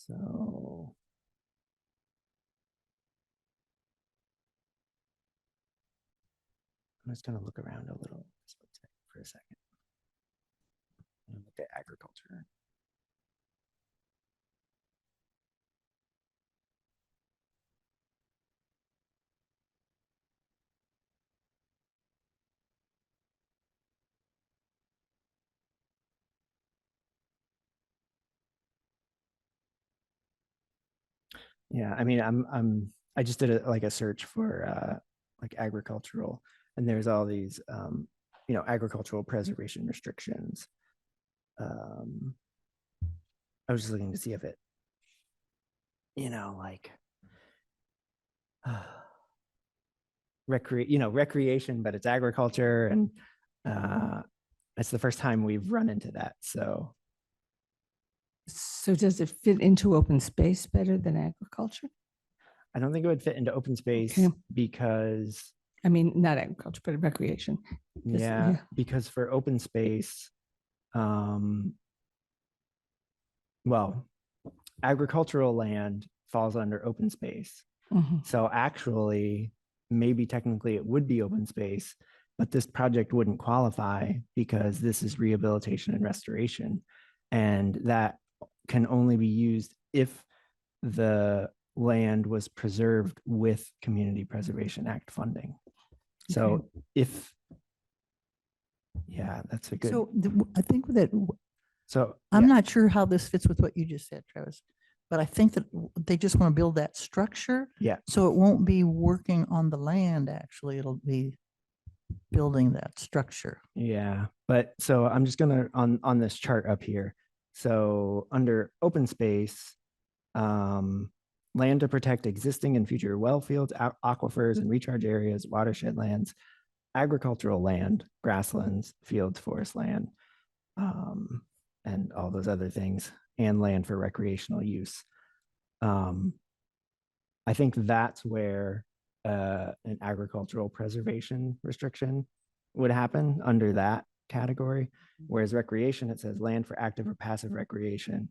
So I'm just going to look around a little for a second. And look at agriculture. Yeah, I mean, I just did a search for like agricultural, and there's all these agricultural preservation restrictions. I was just looking to see if it, like recreation, but it's agriculture, and it's the first time we've run into that. So does it fit into open space better than agriculture? I don't think it would fit into open space because I mean, not agriculture, but recreation. Yeah, because for open space, well, agricultural land falls under open space. So actually, maybe technically it would be open space, but this project wouldn't qualify because this is rehabilitation and restoration. And that can only be used if the land was preserved with Community Preservation Act funding. So yeah, that's a good. So I think that So I'm not sure how this fits with what you just said, Travis, but I think that they just want to build that structure. Yeah. So it won't be working on the land, actually. It'll be building that structure. Yeah. But so I'm just gonna on this chart up here. So under open space, land to protect existing and future well fields, aquifers and recharge areas, watershed lands, agricultural land, grasslands, fields, forest land, and all those other things, and land for recreational use. I think that's where an agricultural preservation restriction would happen under that category. Whereas recreation, it says land for active or passive recreation,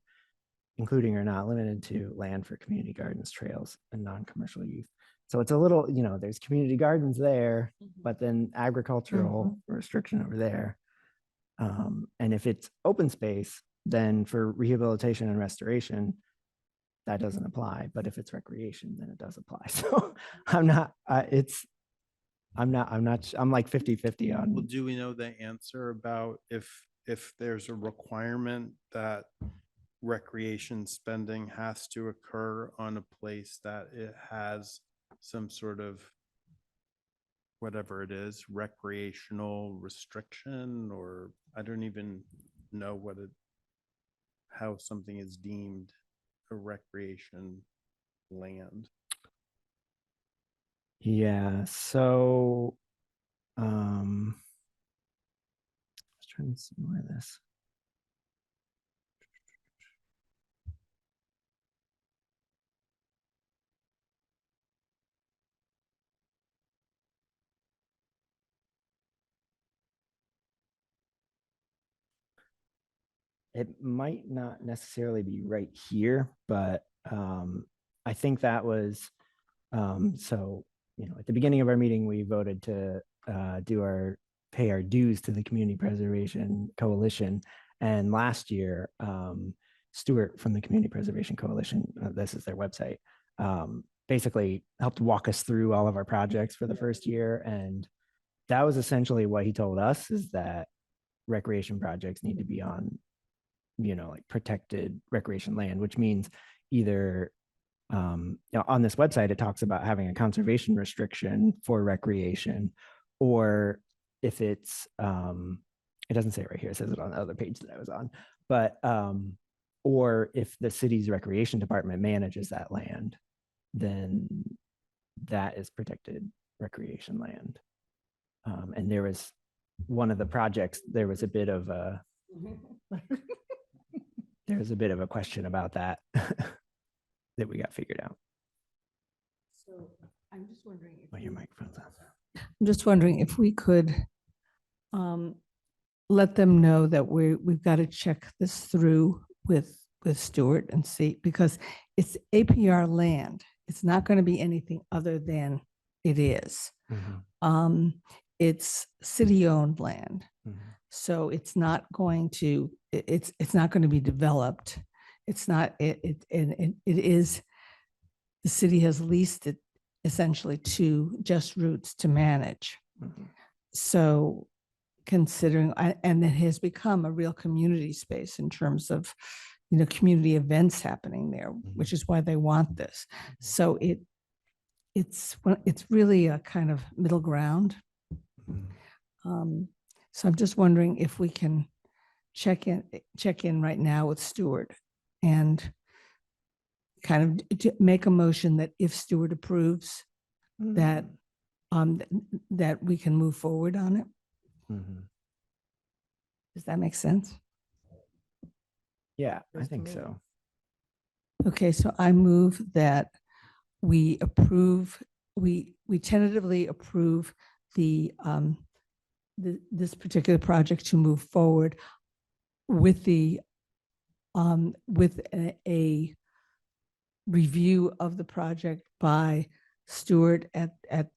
including or not limited to land for community gardens, trails, and non-commercial use. So it's a little, there's community gardens there, but then agricultural restriction over there. And if it's open space, then for rehabilitation and restoration, that doesn't apply. But if it's recreation, then it does apply. So I'm like 50-50 Well, on. do we know the answer about if there's a requirement that recreation spending has to occur on a place that it has some sort of, whatever it is, recreational restriction, or I don't even know how something is deemed a recreation land. Yeah. So I was trying to see where this. It might not necessarily be right here, but I think that was so. At the beginning of our meeting, we voted to pay our dues to the Community Preservation Coalition, and last year, Stuart from the Community Preservation Coalition, this is their website, basically helped walk us through all of our projects for the first year, and that was essentially what he told us, is that recreation projects need to be on like protected recreation land, which means either on this website, it talks about having a conservation restriction for recreation, or if it's, it doesn't say it right here, it says it on the other page that I was on, but, or if the city's recreation department manages that land, then that is protected recreation land. And there was one of the projects, there was a bit of a question about that that we got figured out. So I'm just wondering if your microphone's on. I'm just wondering if we could let them know that we've got to check this through with Stuart and see, because it's APR land. It's not going to be anything other than it is. It's city-owned land. So it's not going to, it's not going to be developed. It's not, it is, the city has leased it essentially to Just Roots to manage. So considering, and it has become a real community space in terms of, community events happening there, which is why they want this. So it's really a kind of middle ground. So I'm just wondering if we can check in right now with Stuart and kind of make a motion that if Stuart approves, that that we can move forward on it. Does that make sense? Yeah, I think so. Okay, so I move that we approve, we tentatively approve this particular project to move forward with with a review of the project by Stuart at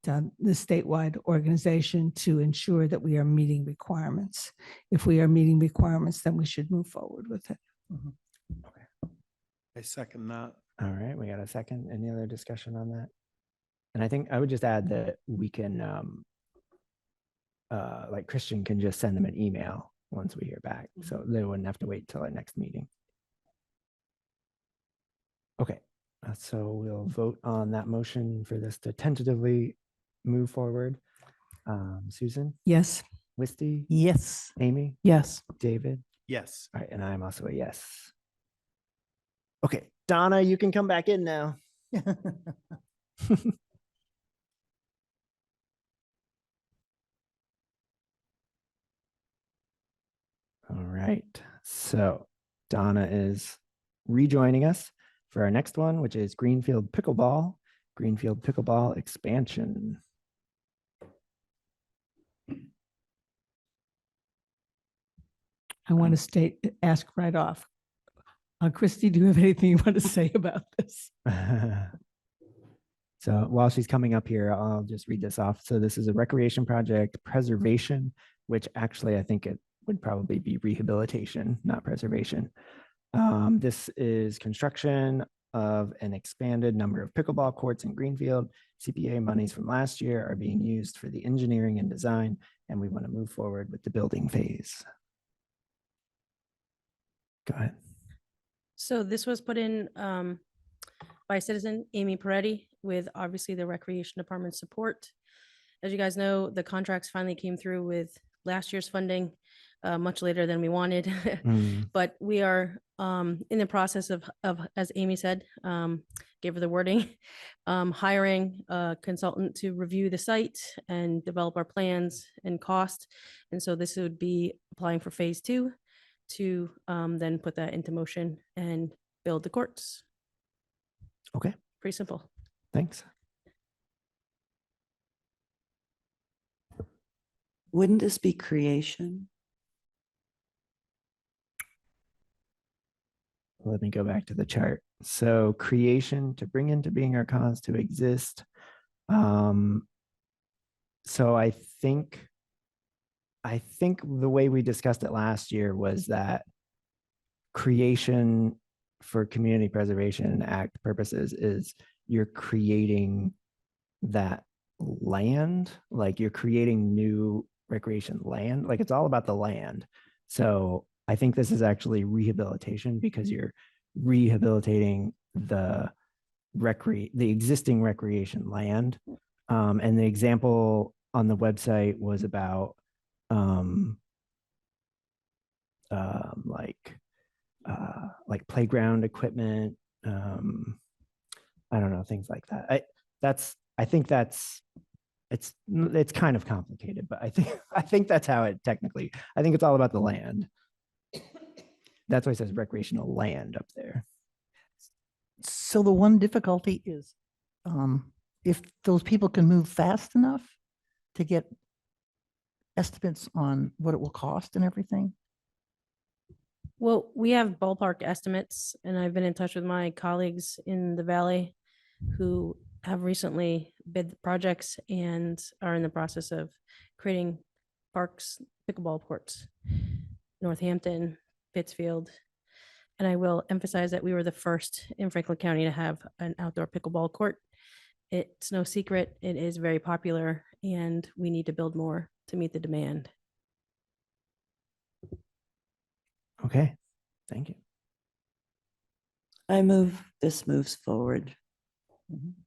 the statewide organization to ensure that we are meeting requirements. If we are meeting requirements, then we should move forward with it. Okay. I second that. All right, we got a second. Any other discussion on that? And I think I would just add that we can, like Christian can just send them an email once we hear back. So they wouldn't have to wait till our next meeting. Okay, so we'll vote on that motion for this to tentatively move forward. Susan? Yes. Wisty? Yes. Amy? Yes. David? Yes. All right, and I'm also a yes. Okay, Donna, you can come back in now. All right, so Donna is rejoining us. for our next one, which is Greenfield Pickleball expansion. I want to ask right off. Christy, do you have anything you want to say about this? So while she's coming up here, I'll just read this off. So this is a recreation project preservation, which actually I think it would probably be rehabilitation, not preservation. This is construction of an expanded number of pickleball courts in Greenfield. CPA monies from last year are being used for the engineering and design, and we want to move forward with the building phase. Go ahead. So this was put in by citizen Amy Peretti with obviously the Recreation Department support. As you guys know, the contracts finally came through with last year's funding much later than we wanted. But we are in the process of as Amy said, gave her the wording, hiring a consultant to review the site and develop our plans and cost. And so this would be applying for phase 2 to then put that into motion and build the courts. Okay. Pretty simple. Thanks. Wouldn't this be creation? Let me go back to the chart. So creation, to bring into being our cause, to exist. So I think the way we discussed it last year was that creation for community preservation act purposes is you're creating that land, like you're creating new recreation land, like it's all about the land. So I think this is actually rehabilitation because you're rehabilitating the existing recreation land. And the example on the website was about like playground equipment. I don't know, things like that. I think it's kind of complicated, but I think that's how it technically, I think it's all about the land. That's why it says recreational land up there. So the one difficulty is if those people can move fast enough to get estimates on what it will cost and everything. Well, we have ballpark estimates, and I've been in touch with my colleagues in the Valley who have recently bid the projects and are in the process of creating parks, pickleball courts, Northampton, Pittsfield. And I will emphasize that we were the first in Franklin County to have an outdoor pickleball court. It's no secret, it is very popular, and we need to build more to meet the demand. Okay, thank you. I move, this moves forward.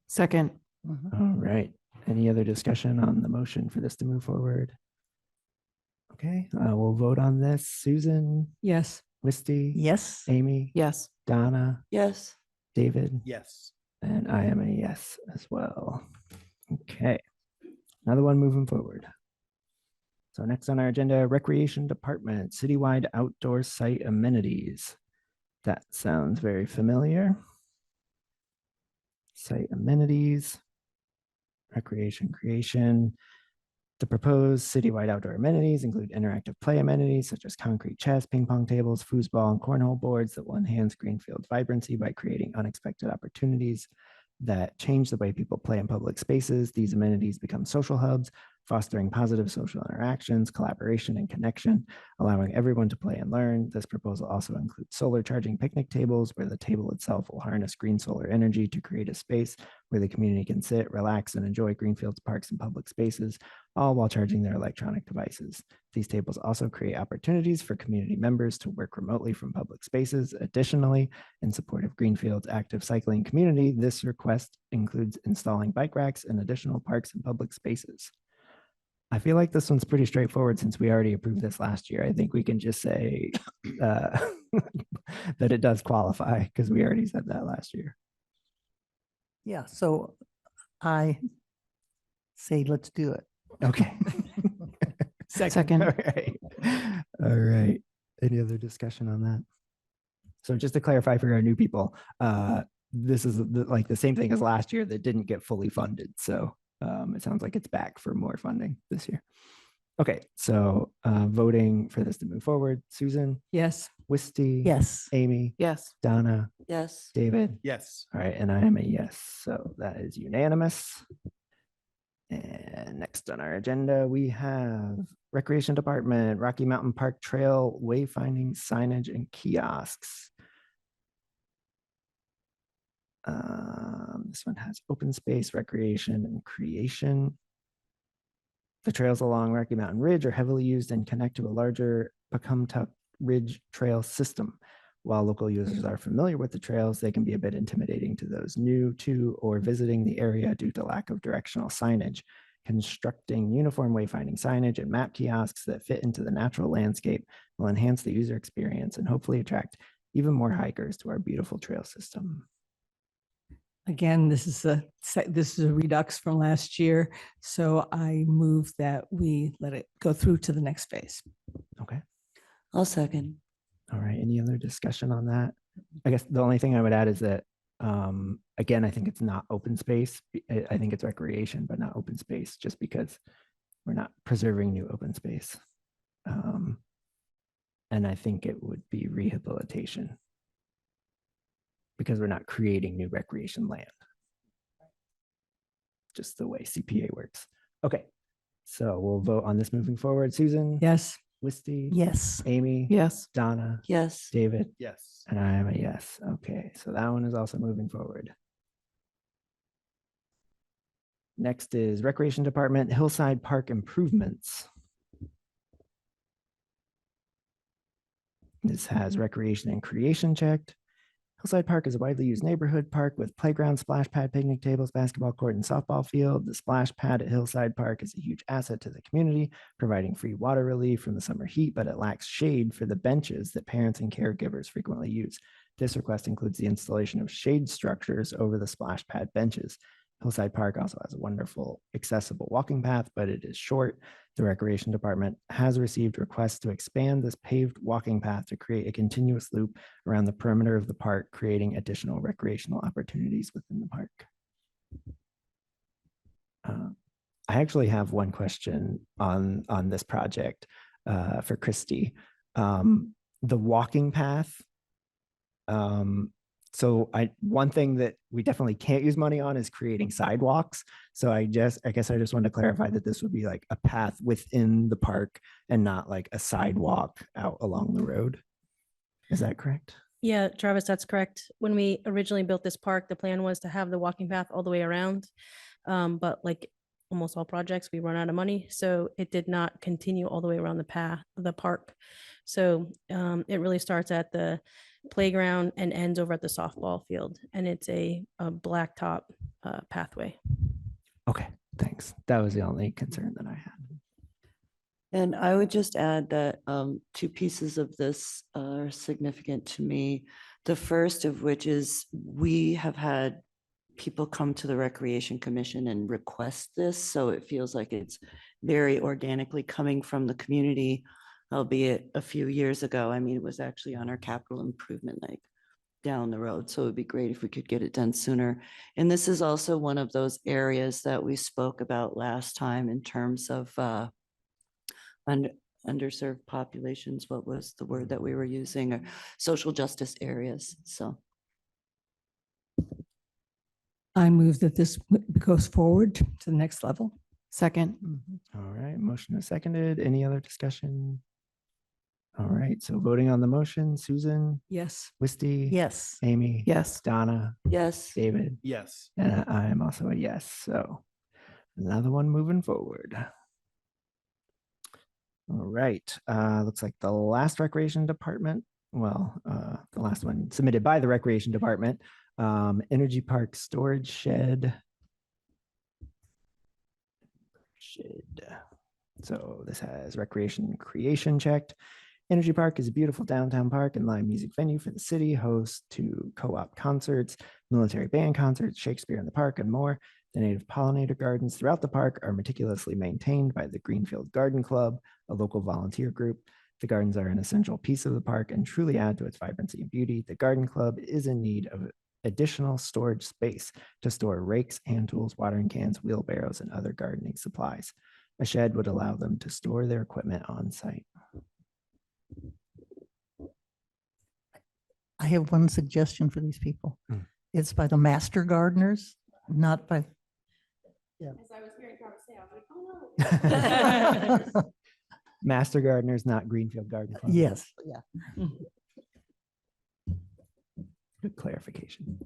Second. All right. Any other discussion on the motion for this to move forward? Okay, we'll vote on this. Susan, Yes. Wisty, Yes. Amy, Yes. Donna, Yes. David, Yes. and I am a yes as well. Okay, another one moving forward. So next on our agenda, Recreation Department, citywide outdoor site amenities. That sounds very familiar. Site amenities, recreation creation. The proposed citywide outdoor amenities include interactive play amenities such as concrete chess, ping pong tables, foosball, and cornhole boards that will enhance Greenfield's vibrancy by creating unexpected opportunities that change the way people play in public spaces. These amenities become social hubs, fostering positive social interactions, collaboration, and connection, allowing everyone to play and learn. This proposal also includes solar charging picnic tables, where the table itself will harness green solar energy to create a space where the community can sit, relax, and enjoy Greenfield's parks and public spaces, all while charging their electronic devices. These tables also create opportunities for community members to work remotely from public spaces. Additionally, in support of Greenfield's active cycling community, this request includes installing bike racks in additional parks and public spaces. I feel like this one's pretty straightforward since we already approved this last year. I think we can just say that it does qualify because we already said that last year. Yeah, so I say let's do it. Okay. Second. All right. All right. Any other discussion on that? So just to clarify for our new people, this is like the same thing as last year that didn't get fully funded. So it sounds like it's back for more funding this year. Okay, so voting for this to move forward, Susan, Yes. Wisty, Yes. Amy, Yes. Donna, Yes. David. Yes. All right, and I am a yes, so that is unanimous. And next on our agenda, we have Recreation Department, Rocky Mountain Park Trail, wayfinding signage and kiosks. This one has open space, recreation, and creation. The trails along Rocky Mountain Ridge are heavily used and connect to a larger Pecumtuck Ridge trail system. While local users are familiar with the trails, they can be a bit intimidating to those new to or visiting the area due to lack of directional signage. Constructing uniform wayfinding signage and map kiosks that fit into the natural landscape will enhance the user experience and hopefully attract even more hikers to our beautiful trail system. Again, this is a redux from last year. So I move that we let it go through to the next phase. Okay. I'll second. All right. Any other discussion on that? I guess the only thing I would add is that, again, I think it's not open space. I think it's recreation, but not open space, just because we're not preserving new open space. And I think it would be rehabilitation because we're not creating new recreation land. Just the way CPA works. Okay. So we'll vote on this moving forward. Susan? Yes. Wisty? Yes. Amy? Yes. Donna? Yes. David? Yes. And I am a yes. Okay, so that one is also moving forward. Next is Recreation Department, Hillside Park improvements. This has recreation and creation checked. Hillside Park is a widely used neighborhood park with playground, splash pad, picnic tables, basketball court, and softball field. The splash pad at Hillside Park is a huge asset to the community, providing free water relief from the summer heat, but it lacks shade for the benches that parents and caregivers frequently use. This request includes the installation of shade structures over the splash pad benches. Hillside Park also has a wonderful accessible walking path, but it is short. The Recreation Department has received requests to expand this paved walking path to create a continuous loop around the perimeter of the park, creating additional recreational opportunities within the park. I actually have one question on this project for Christy. The walking path. So one thing that we definitely can't use money on is creating sidewalks. So I guess I just wanted to clarify that this would be like a path within the park and not like a sidewalk out along the road. Is that correct? Yeah, Travis, that's correct. When we originally built this park, the plan was to have the walking path all the way around. But like almost all projects, we run out of money. So it did not continue all the way around the park. So it really starts at the playground and ends over at the softball field. And it's a blacktop pathway. Okay, thanks. That was the only concern that I had. And I would just add that two pieces of this are significant to me. The first of which is we have had people come to the Recreation Commission and request this. So it feels like it's very organically coming from the community, albeit a few years ago. I mean, it was actually on our capital improvement, like down the road. So it'd be great if we could get it done sooner. And this is also one of those areas that we spoke about last time in terms of underserved populations. What was the word that we were using? Or social justice areas. So I move that this goes forward to the next level. Second. All right, motion is seconded. Any other discussion? All right, so voting on the motion, Susan, Yes. Wisty, Yes. Amy, Yes. Donna, yes. David, Yes. and I am also a yes. So another one moving forward. All right, looks like the last Recreation Department, well, the last one submitted by the Recreation Department, Energy Park Storage Shed. So this has recreation and creation checked. Energy Park is a beautiful downtown park and live music venue for the city, host to co-op concerts, military band concerts, Shakespeare in the Park, and more. The native pollinator gardens throughout the park are meticulously maintained by the Greenfield Garden Club, a local volunteer group. The gardens are an essential piece of the park and truly add to its vibrancy and beauty. The garden club is in need of additional storage space to store rakes, hand tools, watering cans, wheelbarrows, and other gardening supplies. A shed would allow them to store their equipment on site. I have one suggestion for these people. Mm. It's by the master gardeners, not by. As I was hearing Travis say, I was like, oh no. Master gardeners, not Greenfield Garden Club. Yes, yeah. Good clarification.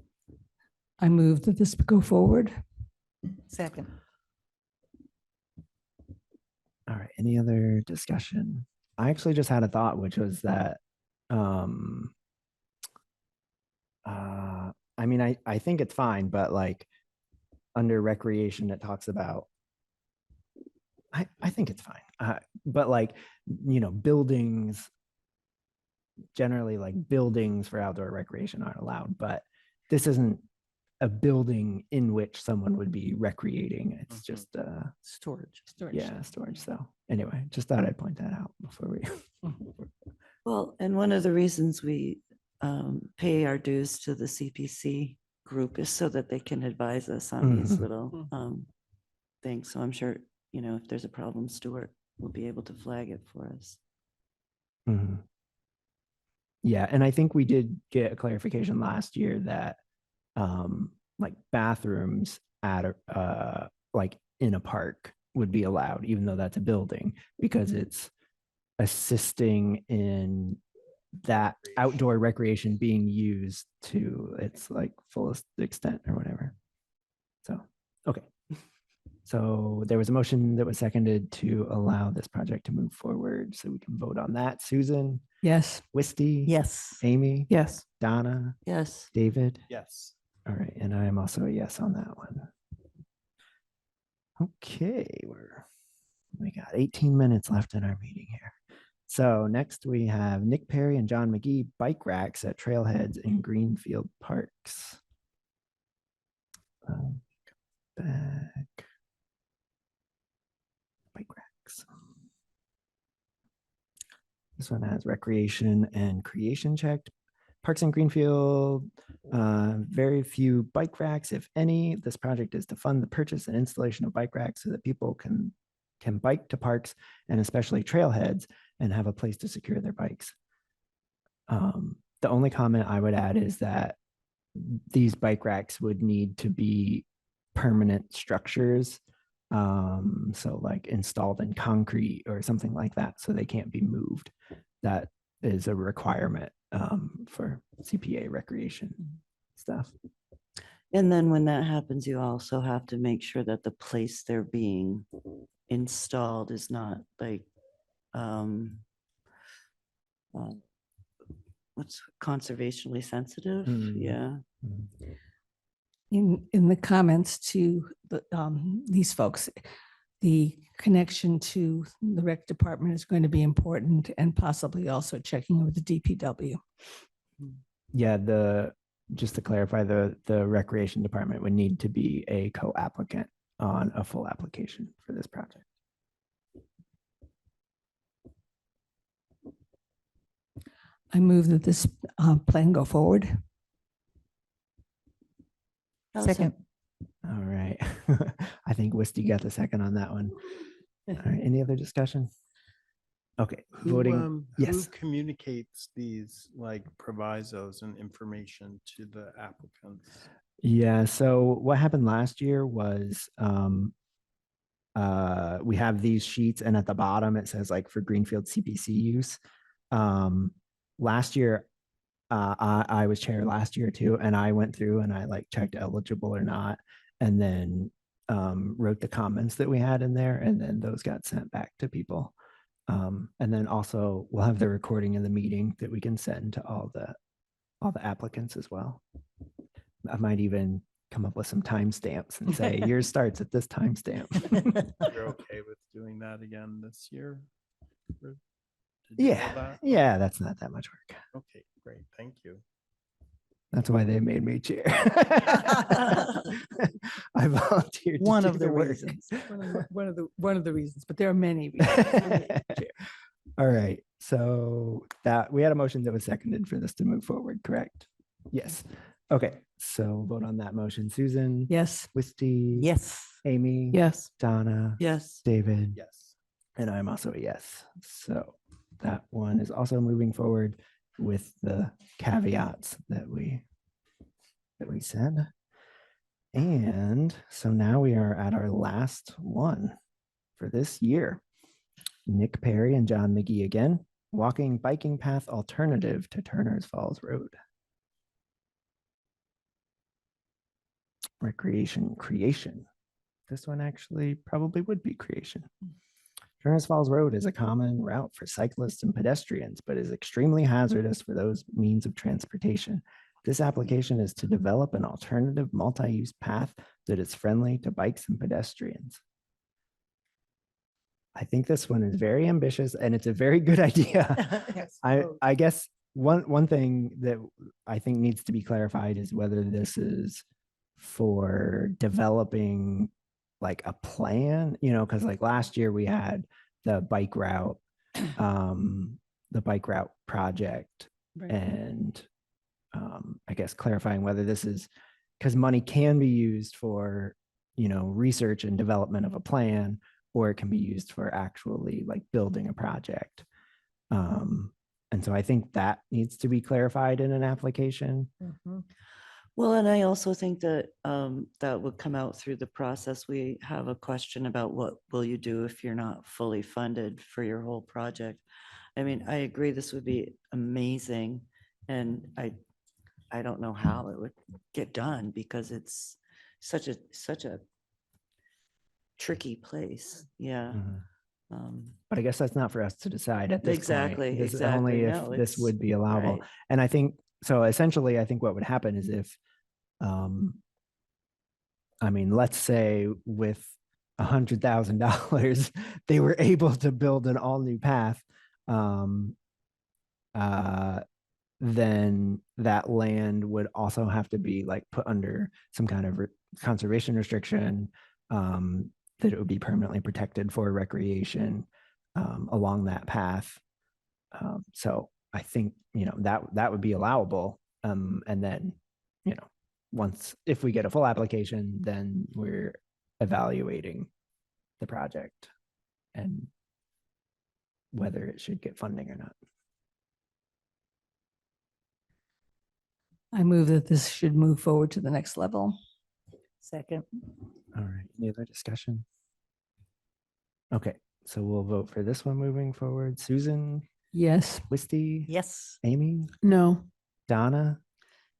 I move that this go forward. Second. All right. Any other discussion? I actually just had a thought, which was that, I mean, I think it's fine, but like under recreation, it talks about, I think it's fine. But like, you know, buildings, generally like buildings for outdoor recreation aren't allowed, but this isn't a building in which someone would be recreating. It's just Storage. yeah, storage. So anyway, just thought I'd point that out before we. Well, and one of the reasons we pay our dues to the CPC group is so that they can advise us on these Mhm. little things. So I'm sure, you know, if there's a problem, Stuart will be able to flag it for us. Mhm. Yeah, and I think we did get a clarification last year that like bathrooms at a like in a park would be allowed, even though that's a building, because it's assisting in that outdoor recreation being used to its like fullest extent or whatever. So, okay. So there was a motion that was seconded to allow this project to move forward. So we can vote on that. Susan, Yes. Wisty, Yes. Amy, Yes. Donna, Yes. David. Yes. All right. And I am also a yes on that one. Okay. We got 18 minutes left in our meeting here. So next we have Nick Perry and John McGee bike racks at trailheads in Greenfield parks. Back. Bike racks. This one has recreation and creation checked. Parks in Greenfield, very few bike racks, if any. This project is to fund the purchase and installation of bike racks so that people can bike to parks and especially trailheads and have a place to secure their bikes. The only comment I would add is that these bike racks would need to be permanent structures. So like installed in concrete or something like that, so they can't be moved. That is a requirement for CPA recreation stuff. And then when that happens, you also have to make sure that the place they're being installed is not like, what's conservationally sensitive? Yeah. In the comments to these folks, the connection to the rec department is going to be important, and possibly also checking with the DPW. Yeah, just to clarify, the recreation department would need to be a co-applicant on a full application for this project. I move that this plan go forward. Second. All right. I think Wisty got the second on that one. All right. Any other discussion? Okay. Voting. Who Yes. communicates these like provisos and information to the applicants? Yeah. So what happened last year was we have these sheets, and at the bottom it says like for Greenfield CPC use. Last year, I was chair last year too, and I went through and I like checked eligible or not, and then wrote the comments that we had in there, and then those got sent back to people. And then also we'll have the recording of the meeting that we can send to all the applicants as well. I might even come up with some timestamps and say yours starts at this timestamp. You're okay with doing that again this year? To do all Yeah, that? yeah, that's not that much work. Okay, great. Thank you. That's why they made me chair. I volunteered. One to of do the work. reasons. One of the reasons, but there are many reasons. All right, so that we had a motion that was seconded for this to move forward, correct? Yes. Okay, so vote on that motion. Susan? Yes. Wisty? Yes. Amy? Yes. Donna? Yes. David? Yes. And I'm also a yes. So that one is also moving forward with the caveats that we said. And so now we are at our last one for this year. Nick Perry and John McGee again, walking biking path alternative to Turner's Falls Road. Recreation creation. This one actually probably would be creation. Turner's Falls Road is a common route for cyclists and pedestrians, but is extremely hazardous for those means of transportation. This application is to develop an alternative multi-use path that is friendly to bikes and pedestrians. I think this one is very ambitious and it's a very good idea. I guess one thing that I think needs to be clarified is whether this is for developing like a plan, because like last year we had the bike route project, Right. and I guess clarifying whether this is because money can be used for research and development of a plan, or it can be used for actually like building a project. And so I think that needs to be clarified in an application. Mhm. Well, and I also think that that would come out through the process. We have a question about what will you do if you're not fully funded for your whole project. I mean, I agree this would be amazing, and I don't know how it would get done because it's such a tricky place. Yeah. Mhm. Um, But I guess that's not for us to decide at this point. Exactly, This is exactly. only if No, this it's- would be allowable. right. And I think, so essentially, I think what would happen is if, I mean, let's say with $100,000, they were able to build an all new path, then that land would also have to be like put under some kind of conservation restriction, that it would be permanently protected for recreation along that path. So I think that would be allowable. And then once if we get a full application, then we're evaluating the project and whether it should get funding or not. I move that this should move forward to the next level. Second. All right. Any other discussion? Okay, so we'll vote for this one moving forward. Susan, Yes. Wisty, Yes. Amy, No. Donna,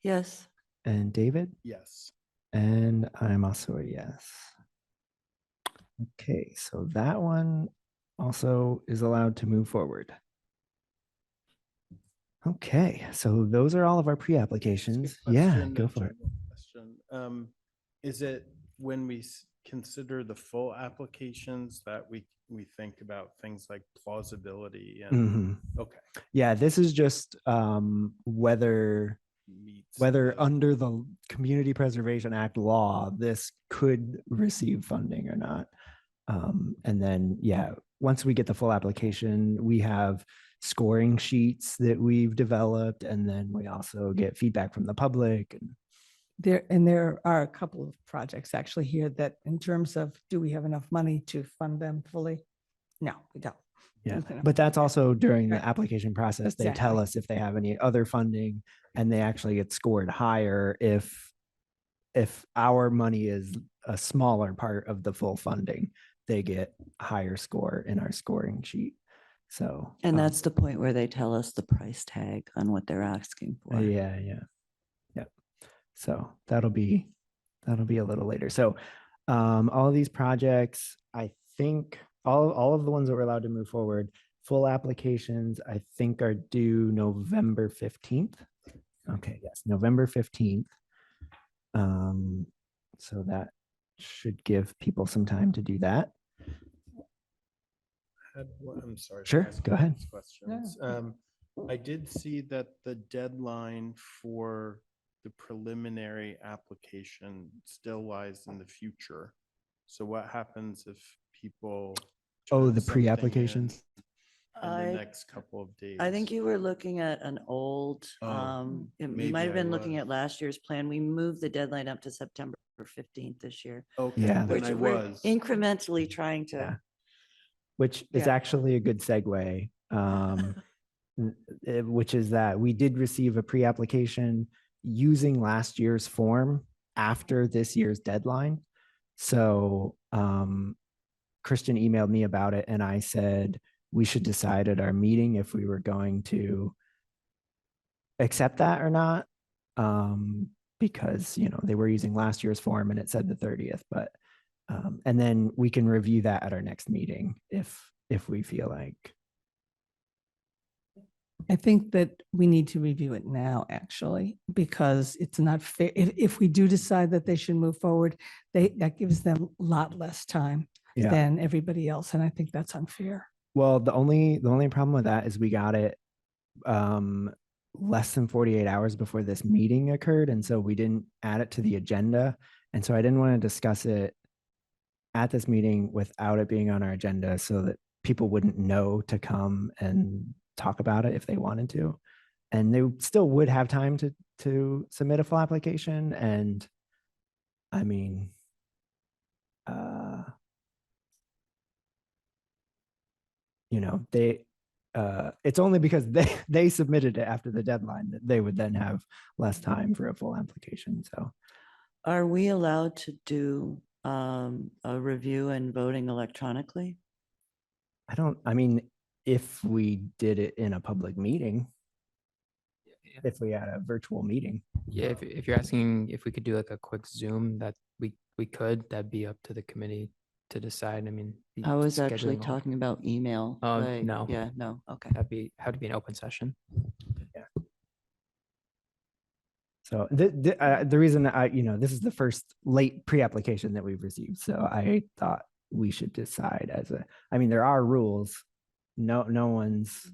Yes. and David. Yes. And I'm also a yes. Okay, so that one also is allowed to move forward. Okay, so those are all of our pre-applications. Yeah, Question, go a for it. general question. Is it when we consider the full applications that we think about things like plausibility and, Mhm. okay. Yeah, this is just whether meets the- under the Community Preservation Act law, this could receive funding or not. And then, yeah, once we get the full application, we have scoring sheets that we've developed, and then we also get feedback from the public. And There are a couple of projects actually here that in terms of, do we have enough money to fund them fully? No, we don't. yeah, Okay. but that's also during the Right. application process. They tell Exactly. us if they have any other funding, and they actually get scored higher if our money is a smaller part of the full funding, they get a higher score in our scoring sheet. So, And that's the point where they tell us the price tag on what they're asking for. yeah. So that'll be a little later. So all of these projects, I think all of the ones that we're allowed to move forward, full applications, I think are due November 15th. Okay, yes, November 15th. So that should give people some time to do that. I'm sorry. to Sure, ask go you ahead. these Questions. I did see that the deadline for the preliminary application still lies in the future. So what happens if people? Oh, turn the something in? pre-applications? in the I- next couple of days. I think you were looking at an old, Oh, you maybe might have I been looking was. at last year's plan. We moved the deadline up to September 15th this year. Okay, Yeah. then Which I we're was. incrementally trying Yeah. to, Which is Yeah. actually a good segue, which is that we did receive a pre-application using last year's form after this year's deadline. So Christian emailed me about it, and I said we should decide at our meeting if we were going to accept that or not, because they were using last year's form and it said the 30th, but and then we can review that at our next meeting if we feel like. I think that we need to review it now, actually, because it's not fair. If we do decide that they should move forward, that gives them a lot less time Yeah. than everybody else. And I think that's unfair. Well, the only problem with that is we got it less than 48 hours before this meeting occurred, and so we didn't add it to the agenda, and so I didn't want to discuss it at this meeting without it being on our agenda, so that people wouldn't know to come and talk about it if they wanted to, and they still would have time to submit a full application. And I mean, it's only because they submitted it after the deadline that they would then have less time for a full application. So are we allowed to do a review and voting electronically? I mean, if we did it in a public meeting, if we had a virtual meeting. Yeah, if you're asking if we could do like a quick Zoom, that we could, that'd be up to the committee to decide. I mean, I was actually scheduling a whole- talking about email. No. Yeah, no, okay. have to be an open session. So the reason this is the first late pre-application that we've received. So I thought we should decide I mean, there are rules. No one's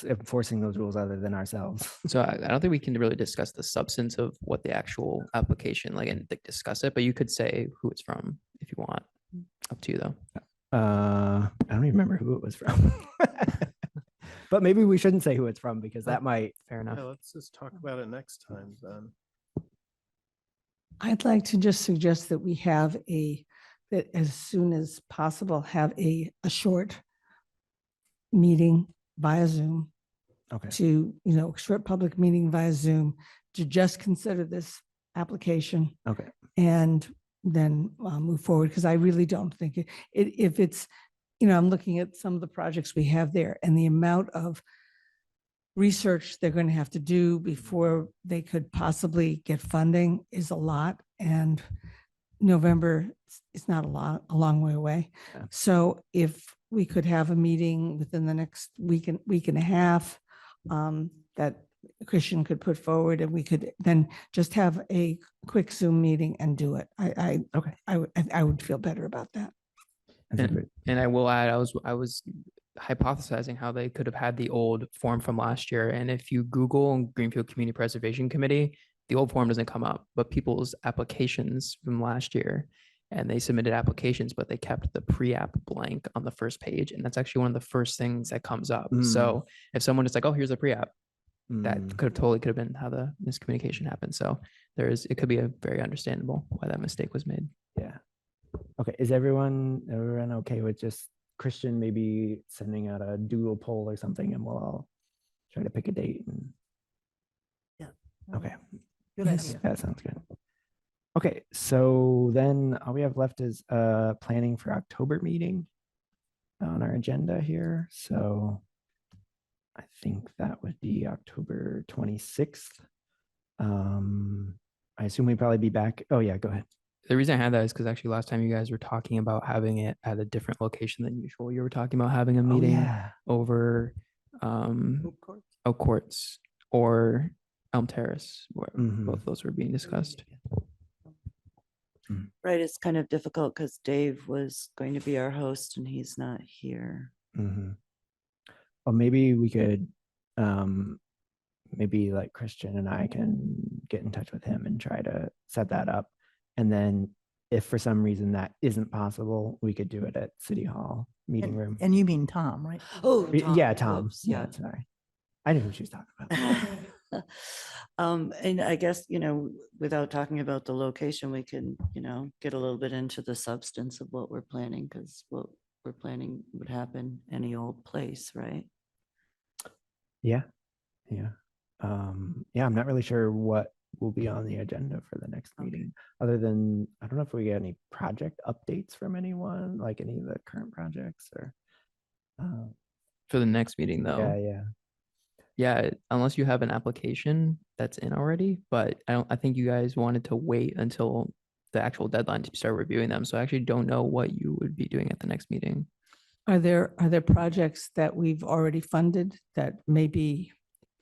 enforcing those rules other than ourselves. So I don't think we can really discuss the substance of what the actual application, and discuss it, but you could say who it's from if you want. Up to you though. I don't even remember who it was from. But maybe we shouldn't say who it's from, because that might. Fair enough. Yeah, let's just talk about it next time then. I'd like to just suggest that we have that as soon as possible, have a short meeting via Zoom Okay. to, short public meeting via Zoom to just consider this application Okay. and then move forward. Because I really don't think if it's, I'm looking at some of the projects we have there and the amount of research they're going to have to do before they could possibly get funding is a lot. And November is not a long way away. Yeah. So if we could have a meeting within the next week and a half that Christian could put forward, and we could then just have a quick Zoom meeting and do it. Okay. I would feel better about that. And I will add, I was hypothesizing how they could have had the old form from last year. And if you Google Greenfield Community Preservation Committee, the old form doesn't come up, but people's applications from last year, and they submitted applications, but they kept the pre-app blank on the first page. And that's actually one of the first things that comes up. So if someone is like, oh, here's a pre-app, that could have been how the miscommunication happened. So it could be a very understandable why that mistake was made. Yeah. Okay. Is everyone okay with just Christian maybe sending out a doodle poll or something, and we'll all try to pick a date? Yeah. Okay. Good idea. That sounds good. Okay. So then all we have left is planning for October meeting on our agenda here. So I think that would be October 26th. I assume we'd probably be back. Oh yeah, go ahead. The reason I had that is because actually last time you guys were talking about having it at a different location than usual. You were talking about having a meeting over Oak Courts or Elm Terrace, where both of those were being discussed. Right, it's kind of difficult because Dave was going to be our host and he's not here. Well, maybe we could, maybe like Christian and I can get in touch with him and try to set that up. And then if for some reason that isn't possible, we could do it at City Hall meeting room. And you mean Tom, right? Oh, Yeah, Tom. whoops, Yeah, sorry. I knew who she was talking about. And I guess, without talking about the location, we can, get a little bit into the substance of what we're planning, because what we're planning would happen any old place, right? Yeah. Yeah, I'm not really sure what will be on the agenda for the next meeting, other than, I don't know if we get any project updates from anyone, like any of the current projects or. For the next meeting though. Yeah. Yeah, unless you have an application that's in already, but I think you guys wanted to wait until the actual deadline to start reviewing them. So I actually don't know what you would be doing at the next meeting. Are there projects that we've already funded that may be,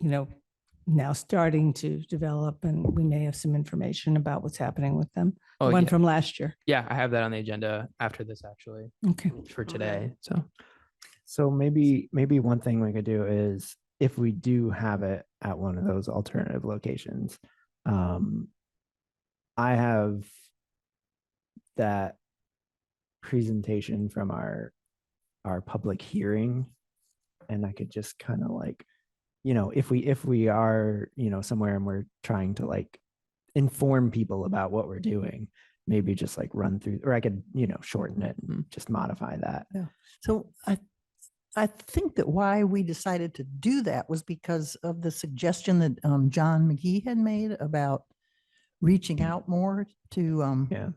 now starting to develop, and we may have some information about what's happening with them? The Oh, one yeah. from last year. Yeah, I have that on the agenda after this actually Okay. for today. So maybe one thing we could do is, if we do have it at one of those alternative locations, I have that presentation from our public hearing, and I could just kind of like, if we are, somewhere and we're trying to like inform people about what we're doing, maybe just like run through, or I could, shorten it and just modify that. Yeah. So I think that why we decided to do that was because of the suggestion that John McGee had made about reaching out more to Yeah.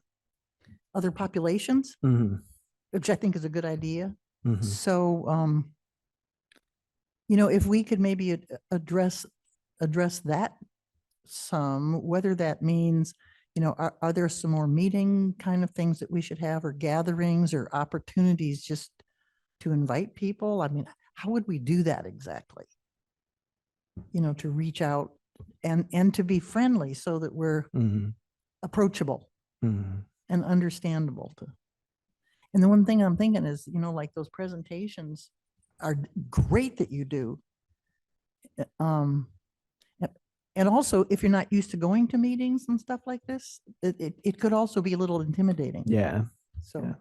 other populations, Mhm. which I think is a good idea. Mhm. So, if we could maybe address that some, whether that means, are there some more meeting kind of things that we should have, or gatherings or opportunities just to invite people? I mean, how would we do that exactly? To reach out and to be friendly so that we're Mhm. approachable Mhm. and understandable to. And the one thing I'm thinking is, like those presentations are great that you do. And also, if you're not used to going to meetings and stuff like this, it could also be a little intimidating. Yeah. So. Yeah.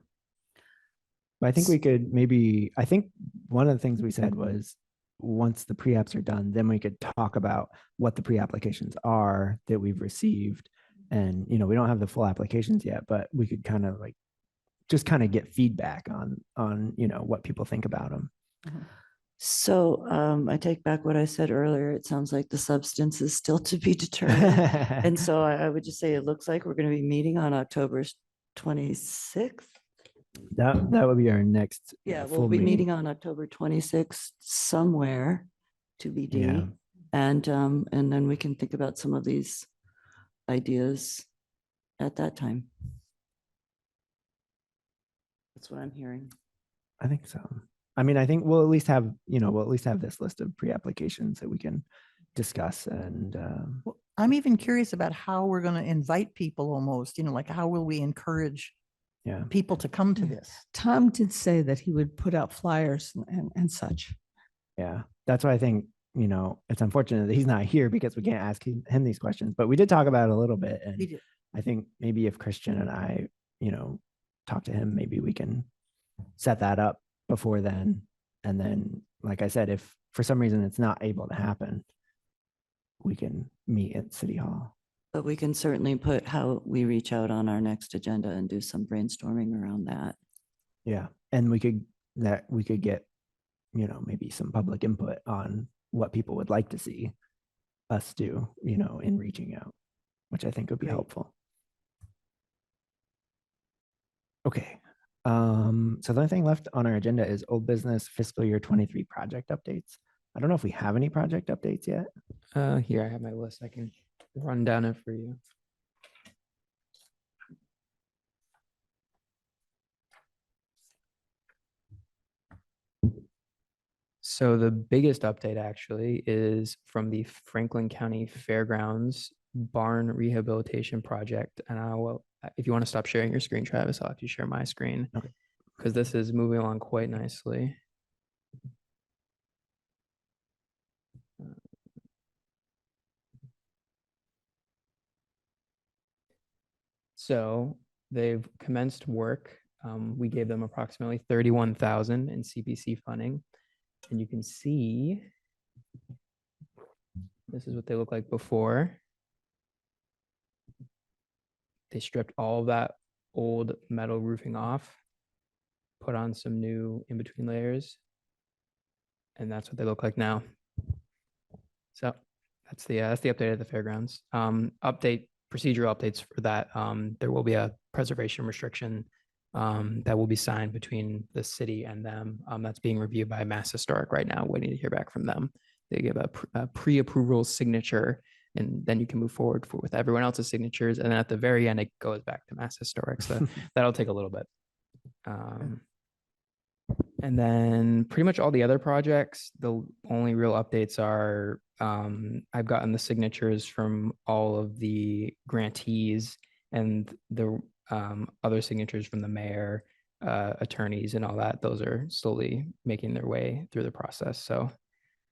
I think we could maybe, I think one of the things we said was, once the pre-apps are done, then we could talk about what the pre-applications are that we've received. And, we don't have the full applications yet, but we could kind of like, just kind of get feedback on, what people think about them. So I take back what I said earlier. It sounds like the substance is still to be determined. And so I would just say, it looks like we're going to be meeting on October 26th. That would be our next. Yeah, full we'll be meeting. meeting on October 26th somewhere, TBD. Yeah. And then we can think about some of these ideas at that time. That's what I'm hearing. I think so. I mean, I think we'll at least have, this list of pre-applications that we can discuss. And Well, I'm even curious about how we're going to invite people almost, like how will we encourage yeah. people to come to this? Tom did say that he would put out flyers and such. Yeah. That's why I think, it's unfortunate that he's not here, because we can't ask him these questions, but we did talk about it a little bit. And I think maybe if Christian and I, talk to him, maybe we can set that up before then. And then, like I said, if for some reason it's not able to happen, we can meet at City Hall. But we can certainly put how we reach out on our next agenda and do some brainstorming around that. Yeah. And we could get, maybe some public input on what people would like to see us do, in reaching out, which I think would be helpful. Okay. So the only thing left on our agenda is old business fiscal year 23 project updates. I don't know if we have any project updates yet. Here, I have my list. I can run down it for you. So the biggest update actually is from the Franklin County Fairgrounds barn rehabilitation project. And I will, if you want to stop sharing your screen, Travis, I'll have you share my screen. Okay. Because this is moving along quite nicely. So they've commenced work. We gave them approximately 31,000 in CPC funding. And you can see, this is what they look like before. They stripped all of that old metal roofing off, put on some new in-between layers, and that's what they look like now. So that's the update of the fairgrounds. Procedural updates for that. There will be a preservation restriction that will be signed between the city and them. That's being reviewed by Mass Historic right now, waiting to hear back from them. They give a pre-approval signature, and then you can move forward with everyone else's signatures. And then at the very end, it goes back to Mass Historic. So that'll take a little bit. And then pretty much all the other projects, the only real updates are I've gotten the signatures from all of the grantees and the other signatures from the mayor, attorneys and all that. Those are slowly making their way through the process. So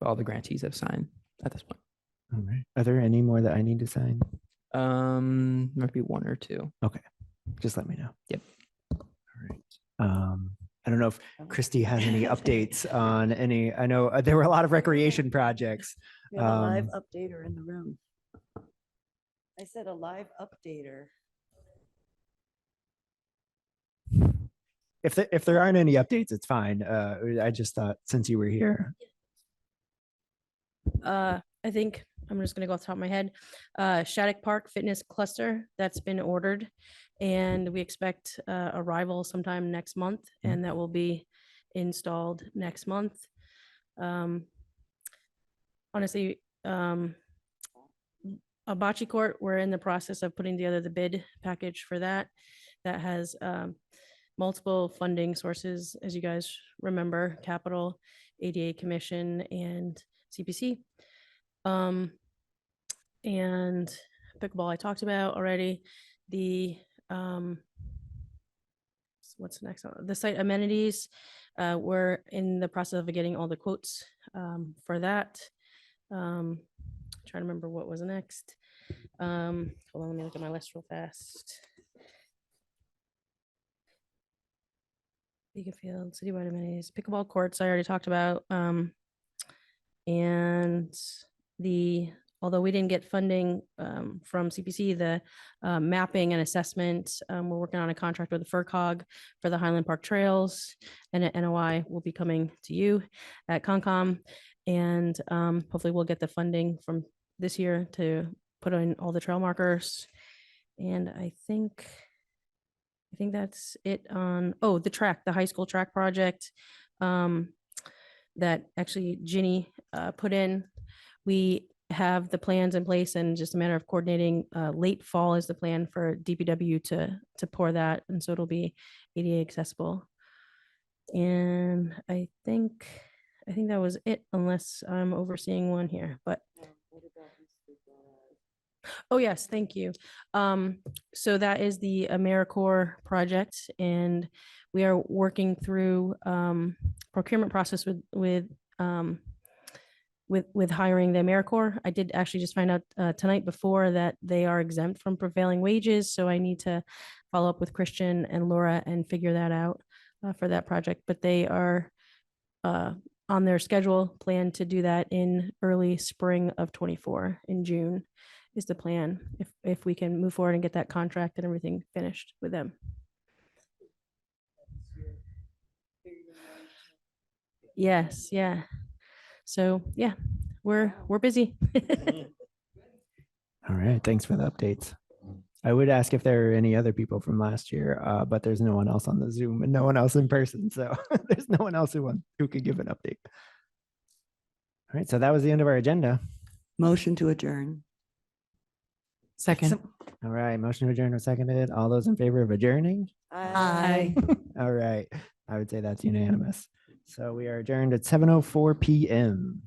all the grantees have signed at this point. All right. Are there any more that I need to sign? Might be one or two. Okay. Just let me know. Yep. All right. I don't know if Christy has any updates on any, I know there were a lot of recreation projects. We have a live updater in the room. I said a live updater. If there aren't any updates, it's fine. I just thought since you were here. I think I'm just gonna go off the top of my head. Shattuck Park Fitness Cluster, that's been ordered. And we expect arrival sometime next month, and that will be installed next month. Honestly, a bocce court, we're in the process of putting together the bid package for that. That has multiple funding sources, as you guys remember, capital, ADA Commission, and CPC. And pickleball I talked about already. The what's next? The site amenities. We're in the process of getting all the quotes for that. Trying to remember what was next. Hold on, let me look at my list real fast. Greenfield, citywide amenities, pickleball courts I already talked about. And although we didn't get funding from CPC, the mapping and assessment, we're working on a contract with the FERCog for the Highland Park Trails, and an NOI will be coming to you at Concom. And hopefully we'll get the funding from this year to put in all the trail markers. And I think that's it on, the high school track project that actually Ginny put in. We have the plans in place and just a matter of coordinating. Late fall is the plan for DPW to pour that, and so it'll be ADA accessible. And I think that was it, unless I'm overseeing one here. But oh yes, thank you. So that is the AmeriCorps project, and we are working through procurement process with hiring the AmeriCorps. I did actually just find out tonight before that they are exempt from prevailing wages. So I need to follow up with Christian and Laura and figure that out for that project. But they are on their schedule, plan to do that in early spring of 24, in June is the plan, if we can move forward and get that contract and everything finished with them. Yes, yeah. So yeah, we're busy. All right. Thanks for the updates. I would ask if there are any other people from last year, but there's no one else on the Zoom and no one else in person. So there's no one else who could give an update. All right. So that was the end of our agenda. Motion to adjourn. Second. All right. Motion to adjourn was seconded. All those in favor of adjourning? Aye. All right. I would say that's unanimous. So we are adjourned at 7:04 p.m.